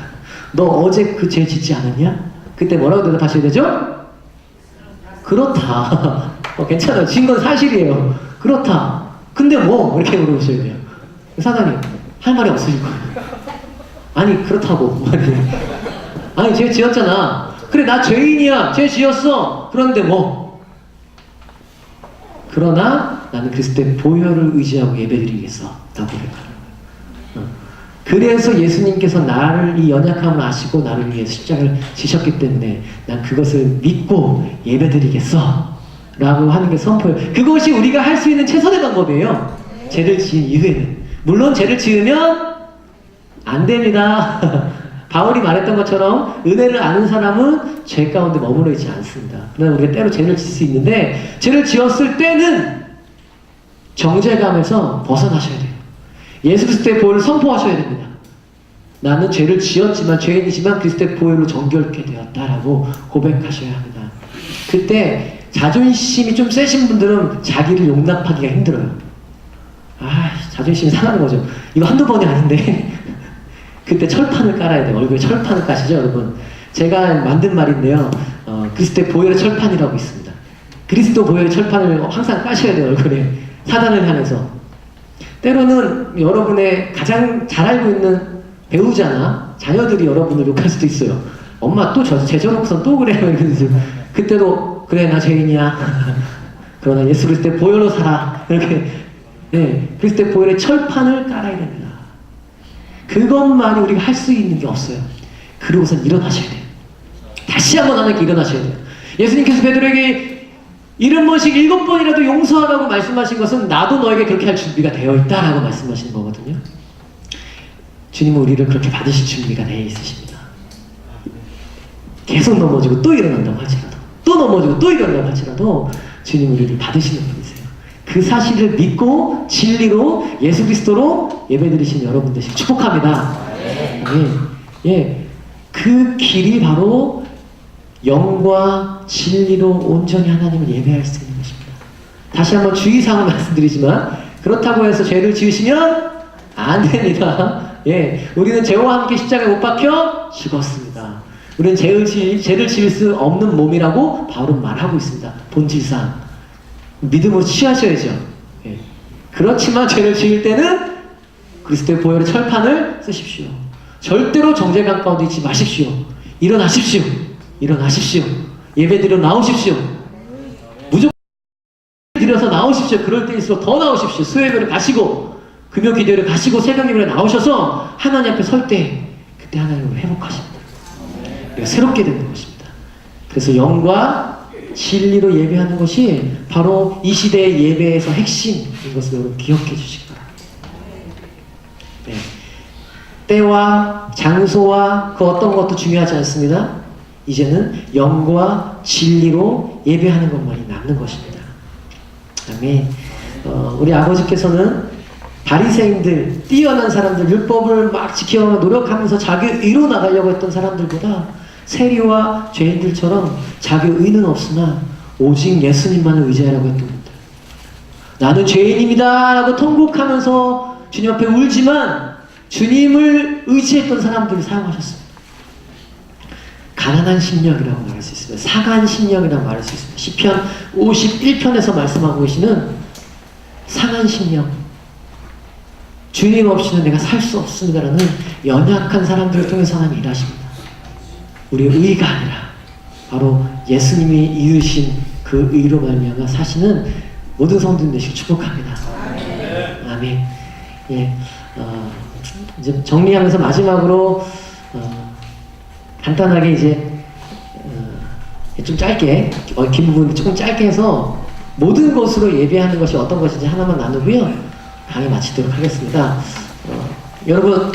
너 어제 그 죄 짓지 않았냐? 그때 뭐라고 대답하셔야 되죠? 그렇다. 괜찮아요. 진 건 사실이에요. 그렇다. 근데 뭐? 이렇게 물어보셔야 돼요. 사단이 할 말이 없으실 거예요. 아니, 그렇다고. 아니, 죄 지었잖아. 그래, 나 죄인이야. 죄 지었어. 그런데 뭐? 그러나 나는 그리스도의 보혈을 의지하고 예배드리겠어. 라고 고백하는 거예요. 그래서 예수님께서 나를 이 연약함을 아시고 나를 위해 십자가를 지셨기 때문에 난 그것을 믿고 예배드리겠어. 라고 하는 게 선포예요. 그것이 우리가 할 수 있는 최선의 방법이에요. 죄를 지은 이후에는. 물론 죄를 지으면 안 됩니다. 바울이 말했던 것처럼 은혜를 아는 사람은 죄 가운데 머물러 있지 않습니다. 그러나 우리가 때로 죄를 지을 수 있는데 죄를 지었을 때는 정죄감에서 벗어나셔야 돼요. 예수 그리스도의 보혈을 선포하셔야 됩니다. 나는 죄를 지었지만 죄인이지만 그리스도의 보혈로 정결케 되었다라고 고백하셔야 합니다. 그때 자존심이 좀 세신 분들은 자기를 용납하기가 힘들어요. 자존심이 상하는 거죠. 이거 한두 번이 아닌데 그때 철판을 깔아야 돼요. 얼굴에 철판을 까시죠, 여러분. 제가 만든 말인데요. 그리스도의 보혈의 철판이라고 있습니다. 그리스도 보혈의 철판을 항상 까셔야 돼요, 얼굴에. 사단을 향해서. 때로는 여러분의 가장 잘 알고 있는 배우자나 자녀들이 여러분을 욕할 수도 있어요. 엄마 또 제쳐놓고선 또 그래. 그때도 그래, 나 죄인이야. 그러나 예수 그리스도의 보혈로 살아. 이렇게. 네, 그리스도의 보혈의 철판을 깔아야 됩니다. 그것만이 우리가 할 수 있는 게 없어요. 그러고선 일어나셔야 돼요. 다시 한번 하나님께 일어나셔야 돼요. 예수님께서 베드로에게 70번씩 7번이라도 용서하라고 말씀하신 것은 나도 너에게 그렇게 할 준비가 되어 있다라고 말씀하시는 거거든요. 주님은 우리를 그렇게 받으실 준비가 되어 있으십니다. 계속 넘어지고 또 일어난다고 할지라도, 또 넘어지고 또 일어난다고 할지라도 주님 우리를 받으시는 분이세요. 그 사실을 믿고 진리로 예수 그리스도로 예배드리신 여러분 되시길 축복합니다. 예, 그 길이 바로 영과 진리로 온전히 하나님을 예배할 수 있는 것입니다. 다시 한번 주의사항을 말씀드리지만 그렇다고 해서 죄를 지으시면 안 됩니다. 예, 우리는 죄와 함께 십자가에 못 박혀 죽었습니다. 우리는 죄를 지을 수 없는 몸이라고 바울은 말하고 있습니다. 본질상 믿음으로 취하셔야죠. 예. 그렇지만 죄를 지을 때는 그리스도의 보혈의 철판을 쓰십시오. 절대로 정죄감 가운데 있지 마십시오. 일어나십시오. 일어나십시오. 예배드려 나오십시오. 무조건 드려서 나오십시오. 그럴 때일수록 더 나오십시오. 수요예배를 가시고 금요 기도회를 가시고 새벽 예배를 나오셔서 하나님 앞에 설 때 그때 하나님을 회복하십니다. 우리가 새롭게 되는 것입니다. 그래서 영과 진리로 예배하는 것이 바로 이 시대의 예배에서 핵심인 것을 여러분 기억해 주시기 바랍니다. 네. 때와 장소와 그 어떤 것도 중요하지 않습니다. 이제는 영과 진리로 예배하는 것만이 남는 것입니다. 아멘. 우리 아버지께서는 바리새인들, 뛰어난 사람들, 율법을 막 지켜가며 노력하면서 자기 의로 나가려고 했던 사람들보다 세리와 죄인들처럼 자기 의는 없으나 오직 예수님만을 의지하라고 했던 분들. 나는 죄인입니다 라고 통곡하면서 주님 앞에 울지만 주님을 의지했던 사람들을 사용하셨습니다. 가난한 심령이라고 말할 수 있습니다. 사간 심령이라고 말할 수 있습니다. 시편 51편에서 말씀하고 계시는 상한 심령, 주님 없이는 내가 살 수 없습니다라는 연약한 사람들을 통해서 하나님 일하십니다. 우리의 의가 아니라 바로 예수님이 이으신 그 의로 말미암아 사시는 모든 성도들 되시길 축복합니다. 아멘. 예, 이제 정리하면서 마지막으로 간단하게 이제 좀 짧게 긴 부분 조금 짧게 해서 모든 것으로 예배하는 것이 어떤 것인지 하나만 나누고요 강의 마치도록 하겠습니다. 여러분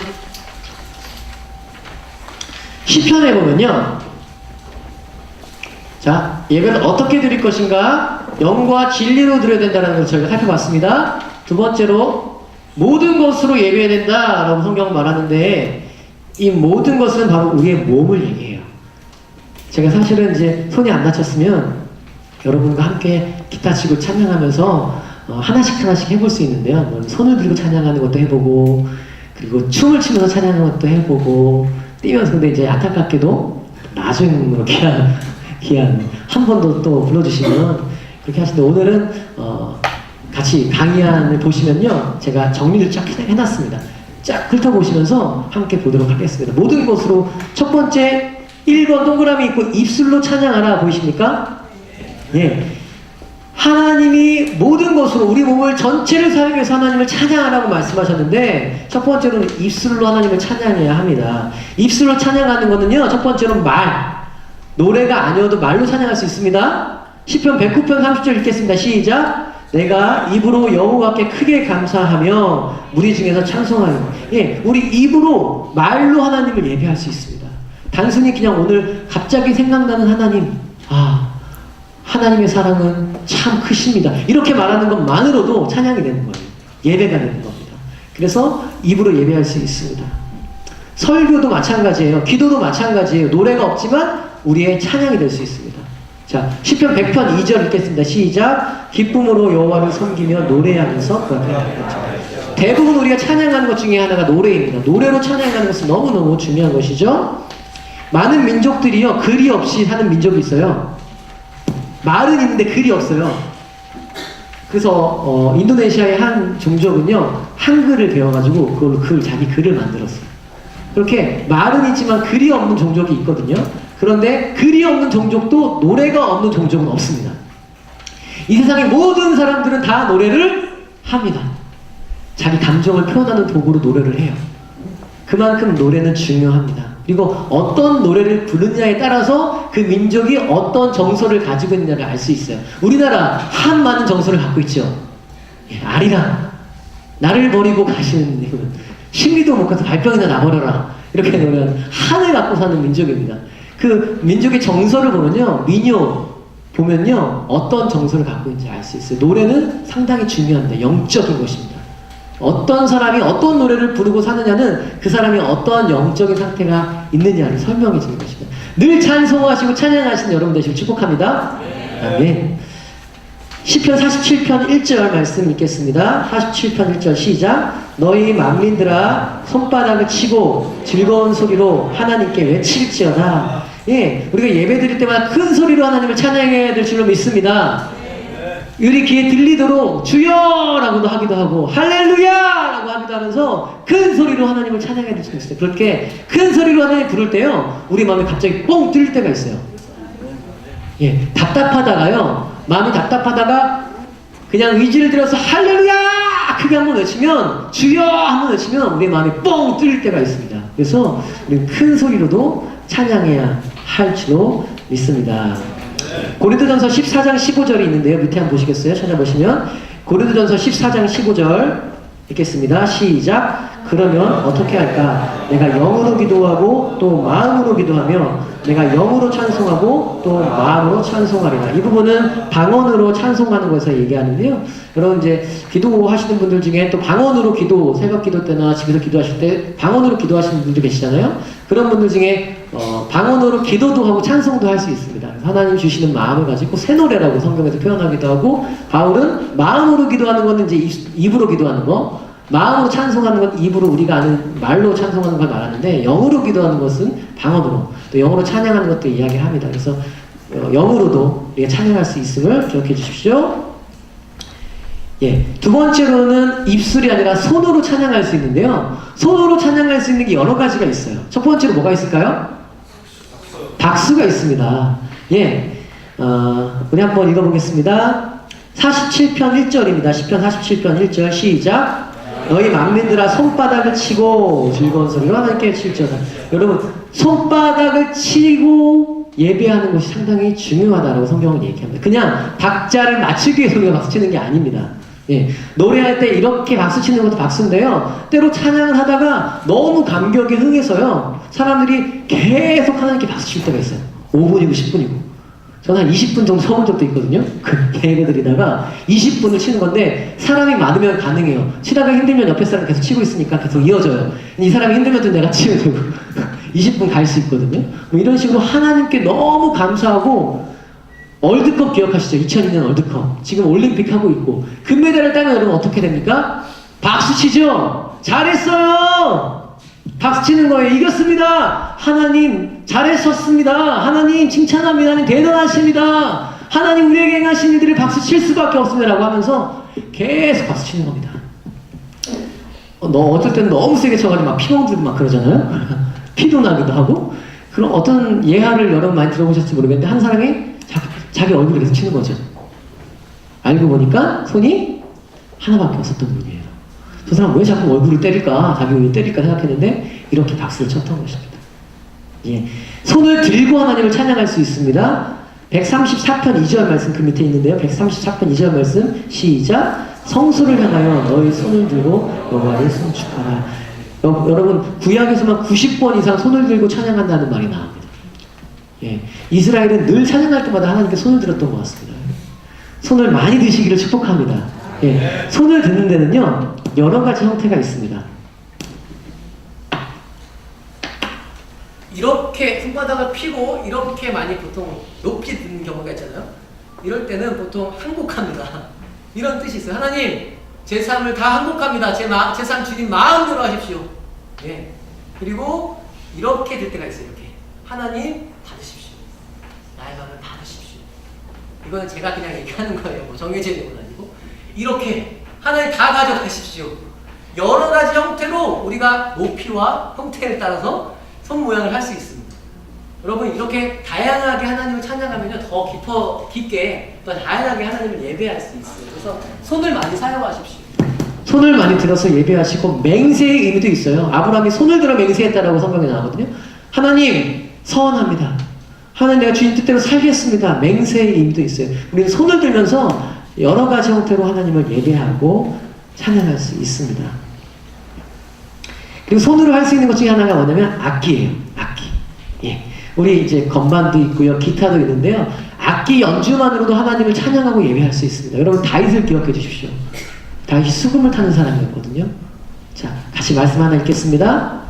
시편에 보면요, 자 예배를 어떻게 드릴 것인가 영과 진리로 드려야 된다는 걸 저희가 살펴봤습니다. 두 번째로 모든 것으로 예배해야 된다라고 성경은 말하는데 이 모든 것은 바로 우리의 몸을 얘기해요. 제가 사실은 이제 손이 안 다쳤으면 여러분과 함께 기타 치고 찬양하면서 하나씩 해볼 수 있는데요. 손을 들고 찬양하는 것도 해보고 그리고 춤을 추면서 찬양하는 것도 해보고 뛰면서 근데 이제 안타깝게도 나중으로 귀한 한 번 더 또 불러주시면 그렇게 하시는데 오늘은 같이 강의안을 보시면요 제가 정리를 쫙 해놨습니다. 쫙 훑어보시면서 함께 보도록 하겠습니다. 모든 것으로 첫 번째 1번 동그라미 있고 입술로 찬양하라 보이십니까? 예. 하나님이 모든 것으로 우리 몸을 전체를 사용해서 하나님을 찬양하라고 말씀하셨는데 첫 번째로는 입술로 하나님을 찬양해야 합니다. 입술로 찬양하는 것은요 첫 번째로는 노래가 아니어도 말로 찬양할 수 있습니다. 시편 109편 30절 읽겠습니다. 시작. 내가 입으로 여호와께 크게 감사하며 무리 중에서 찬송하여. 예, 우리 입으로 말로 하나님을 예배할 수 있습니다. 단순히 그냥 오늘 갑자기 생각나는 하나님, 하나님의 사랑은 참 크십니다. 이렇게 말하는 것만으로도 찬양이 되는 거예요. 예배가 되는 겁니다. 그래서 입으로 예배할 수 있습니다. 설교도 마찬가지예요. 기도도 마찬가지예요. 노래가 없지만 우리의 찬양이 될 수 있습니다. 자, 시편 100편 2절 읽겠습니다. 시작. 기쁨으로 여호와를 섬기며 노래하면서 그 앞에 나가죠. 대부분 우리가 찬양하는 것 중에 하나가 노래입니다. 노래로 찬양하는 것은 너무너무 중요한 것이죠. 많은 민족들이요 글이 없이 사는 민족이 있어요. 말은 있는데 글이 없어요. 그래서 인도네시아의 한 종족은요 한글을 배워가지고 그걸로 자기 글을 만들었어요. 그렇게 말은 있지만 글이 없는 종족이 있거든요. 그런데 글이 없는 종족도 노래가 없는 종족은 없습니다. 이 세상의 모든 사람들은 다 노래를 합니다. 자기 감정을 표현하는 도구로 노래를 해요. 그만큼 노래는 중요합니다. 그리고 어떤 노래를 부르느냐에 따라서 그 민족이 어떤 정서를 가지고 있느냐를 알 수 있어요. 우리나라 한 많은 정서를 갖고 있죠. 예, 아리랑 나를 버리고 가시는 님은 심리도 못 가서 발병이나 나버려라 이렇게 노래하는 한을 갖고 사는 민족입니다. 그 민족의 정서를 보면요 민요 보면요 어떤 정서를 갖고 있는지 알 수 있어요. 노래는 상당히 중요합니다. 영적인 것입니다. 어떤 사람이 어떤 노래를 부르고 사느냐는 그 사람이 어떠한 영적인 상태가 있느냐를 설명해 주는 것입니다. 늘 찬송하시고 찬양하시는 여러분 되시길 축복합니다. 아멘. 시편 47편 1절 말씀 읽겠습니다. 47편 1절 시작. 너희 만민들아 손바닥을 치고 즐거운 소리로 하나님께 외칠지어다. 예, 우리가 예배 드릴 때마다 큰 소리로 하나님을 찬양해야 될 줄로 믿습니다. 우리 귀에 들리도록 주여라고도 하기도 하고 할렐루야라고 하기도 하면서 큰 소리로 하나님을 찬양해야 될 수 있어요. 그렇게 큰 소리로 하나님 부를 때요, 우리 마음이 갑자기 뻥 뚫릴 때가 있어요. 예, 답답하다가요, 마음이 답답하다가 그냥 의지를 들여서 할렐루야 크게 한번 외치면, 주여 한번 외치면 우리 마음이 뻥 뚫릴 때가 있습니다. 그래서 우리 큰 소리로도 찬양해야 할 줄로 믿습니다. 고린도전서 14장 15절이 있는데요. 밑에 한번 보시겠어요? 찾아보시면 고린도전서 14장 15절 읽겠습니다. 시작. 그러면 어떻게 할까? 내가 영으로 기도하고 또 마음으로 기도하며 내가 영으로 찬송하고 또 마음으로 찬송하리라. 이 부분은 방언으로 찬송하는 것을 얘기하는데요. 여러분 이제 기도하시는 분들 중에 또 방언으로 기도, 새벽 기도 때나 집에서 기도하실 때 방언으로 기도하시는 분들 계시잖아요. 그런 분들 중에 방언으로 기도도 하고 찬송도 할 수 있습니다. 하나님 주시는 마음을 가지고 새 노래라고 성경에서 표현하기도 하고, 바울은 마음으로 기도하는 것은 이제 입으로 기도하는 거, 마음으로 찬송하는 건 입으로 우리가 아는 말로 찬송하는 걸 말하는데, 영으로 기도하는 것은 방언으로, 또 영으로 찬양하는 것도 이야기를 합니다. 그래서 영으로도 우리가 찬양할 수 있음을 기억해 주십시오. 예, 두 번째로는 입술이 아니라 손으로 찬양할 수 있는데요. 손으로 찬양할 수 있는 게 여러 가지가 있어요. 첫 번째로 뭐가 있을까요? 박수가 있습니다. 예, 우리 한번 읽어보겠습니다. 47편 1절입니다. 시편 47편 1절 시작. 너희 만민들아 손바닥을 치고 즐거운 소리로 하나님께 칠지어다. 여러분, 손바닥을 치고 예배하는 것이 상당히 중요하다고 성경은 얘기합니다. 그냥 박자를 맞추기 위해서 우리가 박수 치는 게 아닙니다. 예, 노래할 때 이렇게 박수 치는 것도 박수인데요, 때로 찬양을 하다가 너무 감격에 흥해서요, 사람들이 계속 하나님께 박수 칠 때가 있어요. 5분이고 10분이고. 저는 한 20분 정도 서본 적도 있거든요. 그 예배 드리다가 20분을 치는 건데, 사람이 많으면 가능해요. 치다가 힘들면 옆에 사람 계속 치고 있으니까 계속 이어져요. 이 사람이 힘들면 또 내가 치면 되고 20분 갈 수 있거든요. 뭐 이런 식으로 하나님께 너무 감사하고, 월드컵 기억하시죠? 2002년 월드컵. 지금 올림픽 하고 있고, 금메달을 따면 여러분 어떻게 됩니까? 박수 치죠? 잘했어요! 박수 치는 거예요. 이겼습니다! 하나님 잘했었습니다! 하나님 칭찬합니다! 하나님 대단하십니다! 하나님 우리에게 행하신 일들을 박수 칠 수밖에 없습니다! 라고 하면서 계속 박수 치는 겁니다. 너 어쩔 때는 너무 세게 쳐가지고 막 피멍 들고 막 그러잖아요? 피도 나기도 하고. 그럼 어떤 예화를 여러분 많이 들어보셨을지 모르겠는데, 한 사람이 자기 얼굴에 계속 치는 거죠. 알고 보니까 손이 하나밖에 없었던 분이에요. 저 사람 왜 자꾸 얼굴을 때릴까, 자기 얼굴을 때릴까 생각했는데 이렇게 박수를 쳤던 것입니다. 예, 손을 들고 하나님을 찬양할 수 있습니다. 134편 2절 말씀 그 밑에 있는데요. 134편 2절 말씀 시작. 성소를 향하여 너희 손을 들고 여호와를 송축하라. 여러분, 구약에서만 90번 이상 손을 들고 찬양한다는 말이 나옵니다. 예, 이스라엘은 늘 찬양할 때마다 하나님께 손을 들었던 것 같습니다. 손을 많이 드시기를 축복합니다. 예, 손을 드는 데는요, 여러 가지 형태가 있습니다. 이렇게 손바닥을 피고 이렇게 많이 보통 높이 드는 경우가 있잖아요. 이럴 때는 보통 항복합니다. 이런 뜻이 있어요. 하나님, 제 삶을 다 항복합니다. 제 삶 주님 마음대로 하십시오. 예, 그리고 이렇게 될 때가 있어요. 이렇게. 하나님, 받으십시오. 나의 마음을 받으십시오. 이거는 제가 그냥 얘기하는 거예요. 뭐 정해진 내용은 아니고. 이렇게 하나님 다 가져가십시오. 여러 가지 형태로 우리가 높이와 형태에 따라서 손 모양을 할 수 있습니다. 여러분, 이렇게 다양하게 하나님을 찬양하면요, 더 깊게 더 다양하게 하나님을 예배할 수 있어요. 그래서 손을 많이 사용하십시오. 손을 많이 들어서 예배하시고, 맹세의 의미도 있어요. 아브라함이 손을 들어 맹세했다라고 성경에 나오거든요. 하나님, 서원합니다. 하나님, 내가 주님 뜻대로 살겠습니다. 맹세의 의미도 있어요. 우리는 손을 들면서 여러 가지 형태로 하나님을 예배하고 찬양할 수 있습니다. 그리고 손으로 할 수 있는 것 중에 하나가 뭐냐면 악기예요. 악기. 예, 우리 이제 건반도 있고요, 기타도 있는데요. 악기 연주만으로도 하나님을 찬양하고 예배할 수 있습니다. 여러분, 다윗을 기억해 주십시오. 다윗이 수금을 타는 사람이었거든요. 자, 같이 말씀 하나 읽겠습니다.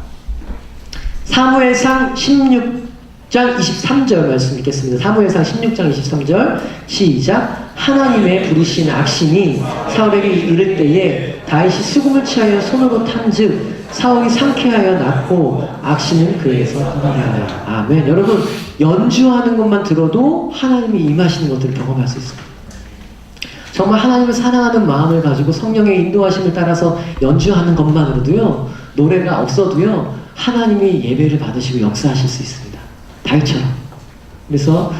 사무엘상 16장 23절 말씀 읽겠습니다. 사무엘상 16장 23절 시작. 하나님의 부르신 악신이 사울에게 이를 때에 다윗이 수금을 취하여 손으로 탄즉 사울이 상쾌하여 났고 악신은 그에서 떠나가요. 아멘. 여러분, 연주하는 것만 들어도 하나님이 임하시는 것들을 경험할 수 있습니다. 정말 하나님을 사랑하는 마음을 가지고 성령의 인도하심을 따라서 연주하는 것만으로도요, 노래가 없어도요, 하나님이 예배를 받으시고 역사하실 수 있습니다. 다윗처럼. 그래서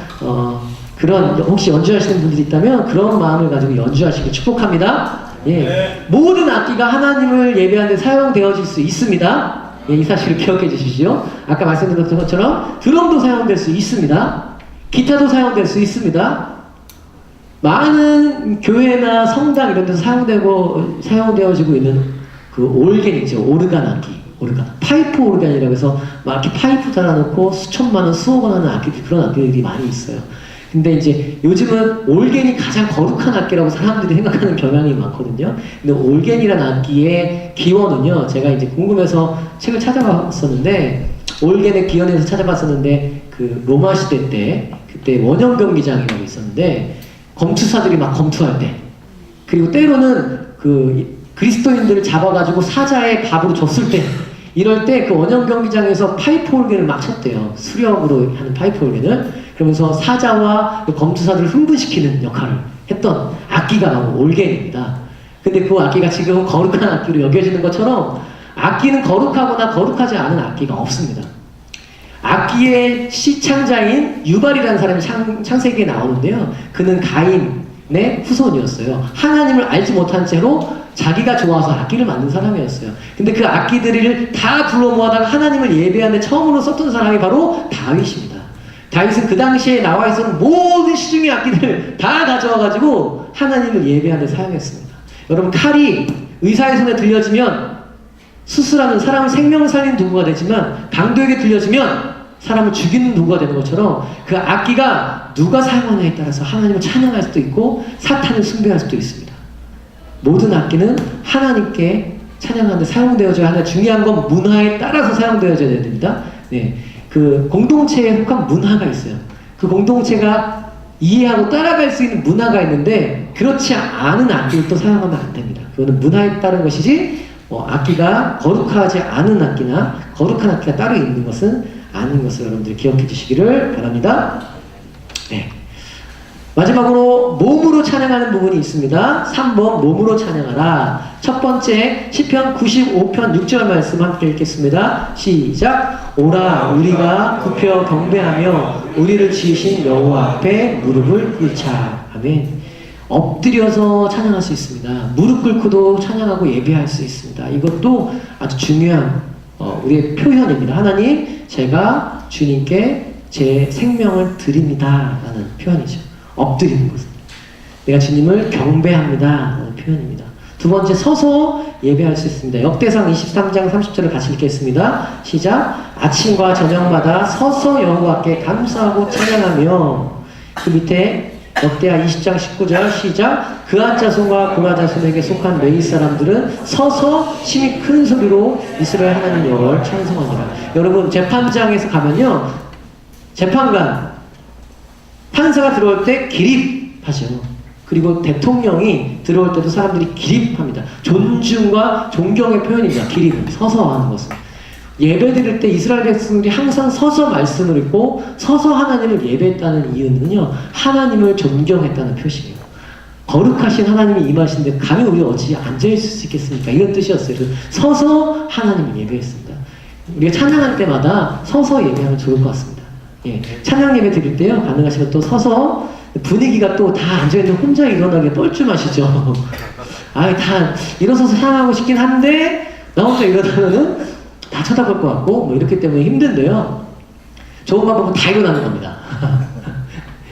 그런 혹시 연주하시는 분들이 있다면 그런 마음을 가지고 연주하시길 축복합니다. 예. 모든 악기가 하나님을 예배하는 데 사용되어질 수 있습니다. 예, 이 사실을 기억해 주시죠. 아까 말씀드렸던 것처럼 드럼도 사용될 수 있습니다. 기타도 사용될 수 있습니다. 많은 교회나 성당 이런 데서 사용되어지고 있는 그 올겐이죠. 오르간 악기. 오르간. 파이프 오르간이라고 해서 막 이렇게 파이프 달아놓고 수천만 원, 수억 원 하는 악기들, 그런 악기들이 많이 있어요. 근데 이제 요즘은 올겐이 가장 거룩한 악기라고 사람들이 생각하는 경향이 많거든요. 근데 올겐이라는 악기의 기원은요, 제가 이제 궁금해서 책을 찾아봤었는데, 올겐의 기원에서 찾아봤었는데, 그 로마 시대 때, 그때 원형 경기장이라고 있었는데, 검투사들이 막 검투할 때, 그리고 때로는 그 그리스도인들을 잡아가지고 사자의 밥으로 줬을 때, 이럴 때 그 원형 경기장에서 파이프 올겐을 막 쳤대요. 수력으로 하는 파이프 올겐을. 그러면서 사자와 그 검투사들을 흥분시키는 역할을 했던 악기가 바로 올겐입니다. 근데 그 악기가 지금 거룩한 악기로 여겨지는 것처럼 악기는 거룩하거나 거룩하지 않은 악기가 없습니다. 악기의 시창자인 유발이라는 사람이 창세기에 나오는데요. 그는 가인의 후손이었어요. 하나님을 알지 못한 채로 자기가 좋아서 악기를 만든 사람이었어요. 근데 그 악기들을 다 불러 모아다가 하나님을 예배하는데 처음으로 썼던 사람이 바로 다윗입니다. 다윗은 그 당시에 나와 있었던 모든 시중의 악기들을 다 가져와가지고 하나님을 예배하는 데 사용했습니다. 여러분, 칼이 의사의 손에 들려지면 수술하는, 사람을 생명을 살리는 도구가 되지만 강도에게 들려지면 사람을 죽이는 도구가 되는 것처럼 그 악기가 누가 사용하느냐에 따라서 하나님을 찬양할 수도 있고 사탄을 숭배할 수도 있습니다. 모든 악기는 하나님께 찬양하는 데 사용되어져야 하는, 중요한 건 문화에 따라서 사용되어져야 됩니다. 네. 그 공동체에 속한 문화가 있어요. 그 공동체가 이해하고 따라갈 수 있는 문화가 있는데 그렇지 않은 악기를 또 사용하면 안 됩니다. 그거는 문화에 따른 것이지 악기가 거룩하지 않은 악기나 거룩한 악기가 따로 있는 것은 아닌 것을 여러분들이 기억해 주시기를 바랍니다. 네. 마지막으로 몸으로 찬양하는 부분이 있습니다. 3번 몸으로 찬양하라. 첫 번째 시편 95편 6절 말씀 함께 읽겠습니다. 시작. 오라 우리가 굽혀 경배하며 우리를 지으신 여호와 앞에 무릎을 꿇자. 아멘. 엎드려서 찬양할 수 있습니다. 무릎 꿇고도 찬양하고 예배할 수 있습니다. 이것도 아주 중요한 우리의 표현입니다. 하나님, 제가 주님께 제 생명을 드립니다 라는 표현이죠. 엎드리는 것은 내가 주님을 경배합니다 라는 표현입니다. 두 번째, 서서 예배할 수 있습니다. 역대상 23장 30절을 같이 읽겠습니다. 시작. 아침과 저녁마다 서서 여호와께 감사하고 찬양하며, 그 밑에 역대하 20장 19절 시작. 그앗 자손과 고라 자손에게 속한 레위 사람들은 서서 심히 큰 소리로 이스라엘 하나님 여호와를 찬송하니라. 여러분, 재판장에서 가면요, 재판관 판사가 들어올 때 기립하죠. 그리고 대통령이 들어올 때도 사람들이 기립합니다. 존중과 존경의 표현입니다. 기립은, 서서 하는 것은. 예배 드릴 때 이스라엘 백성들이 항상 서서 말씀을 읽고 서서 하나님을 예배했다는 이유는요, 하나님을 존경했다는 표시예요. 거룩하신 하나님이 임하신데 감히 우리가 어찌 앉아있을 수 있겠습니까? 이런 뜻이었어요. 그래서 서서 하나님을 예배했습니다. 우리가 찬양할 때마다 서서 예배하면 좋을 것 같습니다. 예, 찬양 예배 드릴 때요, 가능하시면 또 서서, 분위기가 또 다 앉아있는 혼자 일어나게 뻘쭘하시죠. 다 일어서서 찬양하고 싶긴 한데 나 혼자 일어나면은 다 쳐다볼 것 같고 뭐 이렇기 때문에 힘든데요, 좋은 방법은 다 일어나는 겁니다.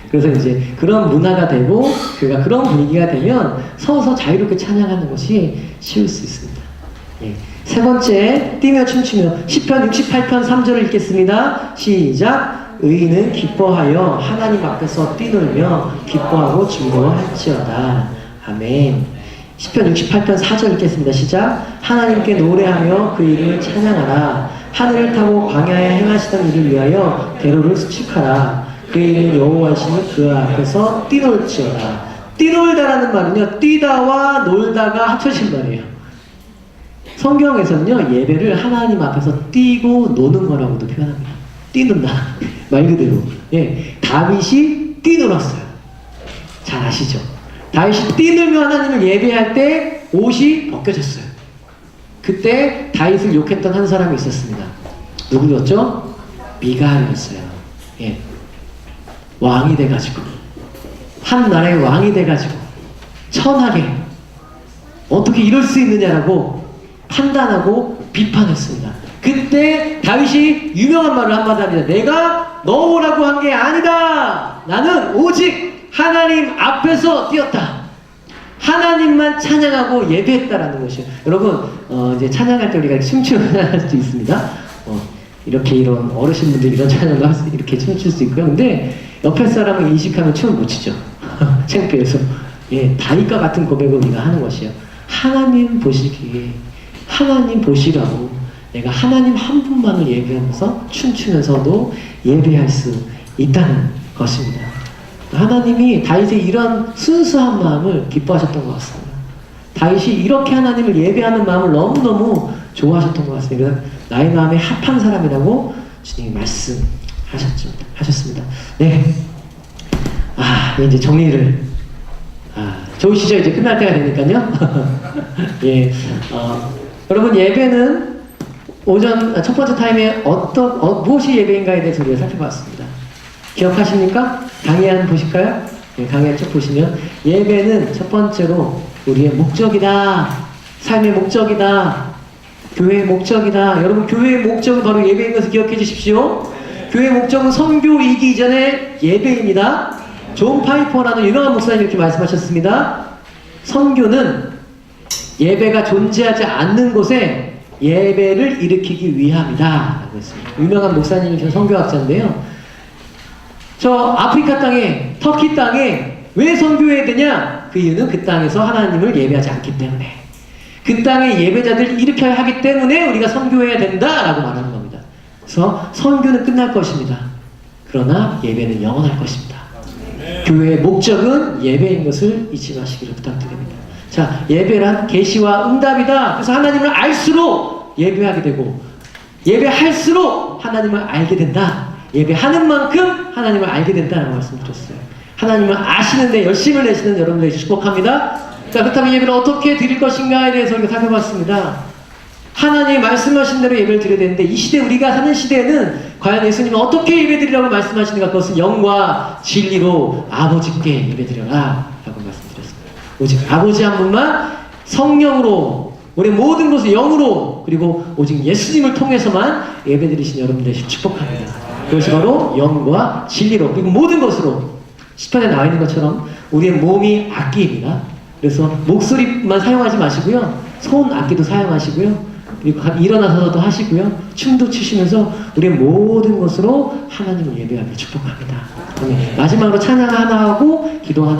그래서 이제 그런 문화가 되고 그가 그런 분위기가 되면 서서 자유롭게 찬양하는 것이 쉬울 수 있습니다. 예. 세 번째, 뛰며 춤추며. 시편 68편 3절을 읽겠습니다. 시작. 의인은 기뻐하여 하나님 앞에서 뛰놀며 기뻐하고 즐거워할지어다. 아멘. 시편 68편 4절 읽겠습니다. 시작. 하나님께 노래하며 그 이름을 찬양하라. 하늘을 타고 광야에 행하시던 일을 위하여 대로를 수축하라. 그 이름 여호와시니 그 앞에서 뛰놀지어다. 뛰놀다라는 말은요, 뛰다와 놀다가 합쳐진 말이에요. 성경에서는요, 예배를 하나님 앞에서 뛰고 노는 거라고도 표현합니다. 뛰는다. 말 그대로. 예, 다윗이 뛰놀았어요. 잘 아시죠? 다윗이 뛰놀며 하나님을 예배할 때 옷이 벗겨졌어요. 그때 다윗을 욕했던 한 사람이 있었습니다. 누구였죠? 미가엘이었어요. 예. 왕이 돼가지고, 한 나라의 왕이 돼가지고 천하게 어떻게 이럴 수 있느냐라고 판단하고 비판했습니다. 그때 다윗이 유명한 말을 한마디 합니다. 내가 넣으라고 한 게 아니다. 나는 오직 하나님 앞에서 뛰었다. 하나님만 찬양하고 예배했다라는 것이에요. 여러분, 이제 찬양할 때 우리가 춤추는 찬양할 수도 있습니다. 이렇게 이런 어르신분들 이런 찬양도 이렇게 춤출 수 있고요. 근데 옆에 사람을 인식하면 춤을 못 추죠. 창피해서. 예, 다윗과 같은 고백을 우리가 하는 것이에요. 하나님 보시기에, 하나님 보시라고 내가 하나님 한 분만을 예배하면서 춤추면서도 예배할 수 있다는 것입니다. 하나님이 다윗의 이런 순수한 마음을 기뻐하셨던 것 같습니다. 다윗이 이렇게 하나님을 예배하는 마음을 너무너무 좋아하셨던 것 같습니다. 그래서 나의 마음에 합한 사람이라고 주님이 말씀하셨습니다. 네. 이제 정리를. 좋으시죠? 이제 끝날 때가 되니까요. 예. 여러분, 예배는 오전 첫 번째 타임에 무엇이 예배인가에 대해서 우리가 살펴봤습니다. 기억하십니까? 강의 한 보실까요? 네, 강의 쭉 보시면 예배는 첫 번째로 우리의 목적이다. 삶의 목적이다. 교회의 목적이다. 여러분, 교회의 목적은 바로 예배인 것을 기억해 주십시오. 교회의 목적은 선교이기 이전에 예배입니다. 존 파이퍼라는 유명한 목사님이 이렇게 말씀하셨습니다. 선교는 예배가 존재하지 않는 곳에 예배를 일으키기 위함이다 라고 했습니다. 유명한 목사님이신 선교학자인데요. 저 아프리카 땅에, 터키 땅에 왜 선교해야 되냐? 그 이유는 그 땅에서 하나님을 예배하지 않기 때문에, 그 땅에 예배자들을 일으켜야 하기 때문에 우리가 선교해야 된다라고 말하는 겁니다. 그래서 선교는 끝날 것입니다. 그러나 예배는 영원할 것입니다. 교회의 목적은 예배인 것을 잊지 마시기를 부탁드립니다. 자, 예배란 계시와 응답이다. 그래서 하나님을 알수록 예배하게 되고, 예배할수록 하나님을 알게 된다. 예배하는 만큼 하나님을 알게 된다는 말씀드렸어요. 하나님을 아시는데 열심을 내시는 여러분들이 축복합니다. 자, 그렇다면 예배를 어떻게 드릴 것인가에 대해서 우리가 살펴봤습니다. 하나님이 말씀하신 대로 예배를 드려야 되는데, 이 시대, 우리가 사는 시대에는 과연 예수님은 어떻게 예배 드리라고 말씀하시는가? 그것은 영과 진리로 아버지께 예배 드려라 라고 말씀드렸습니다. 오직 아버지 한 분만 성령으로, 우리 모든 것을 영으로, 그리고 오직 예수님을 통해서만 예배 드리신 여러분들이 축복합니다. 그것이 바로 영과 진리로, 그리고 모든 것으로. 시편에 나와 있는 것처럼 우리의 몸이 악기입니다. 그래서 목소리만 사용하지 마시고요, 손 악기도 사용하시고요, 그리고 일어나서도 하시고요, 춤도 추시면서 우리의 모든 것으로 하나님을 예배하며 축복합니다. 마지막으로 찬양 하나 하고 기도 하나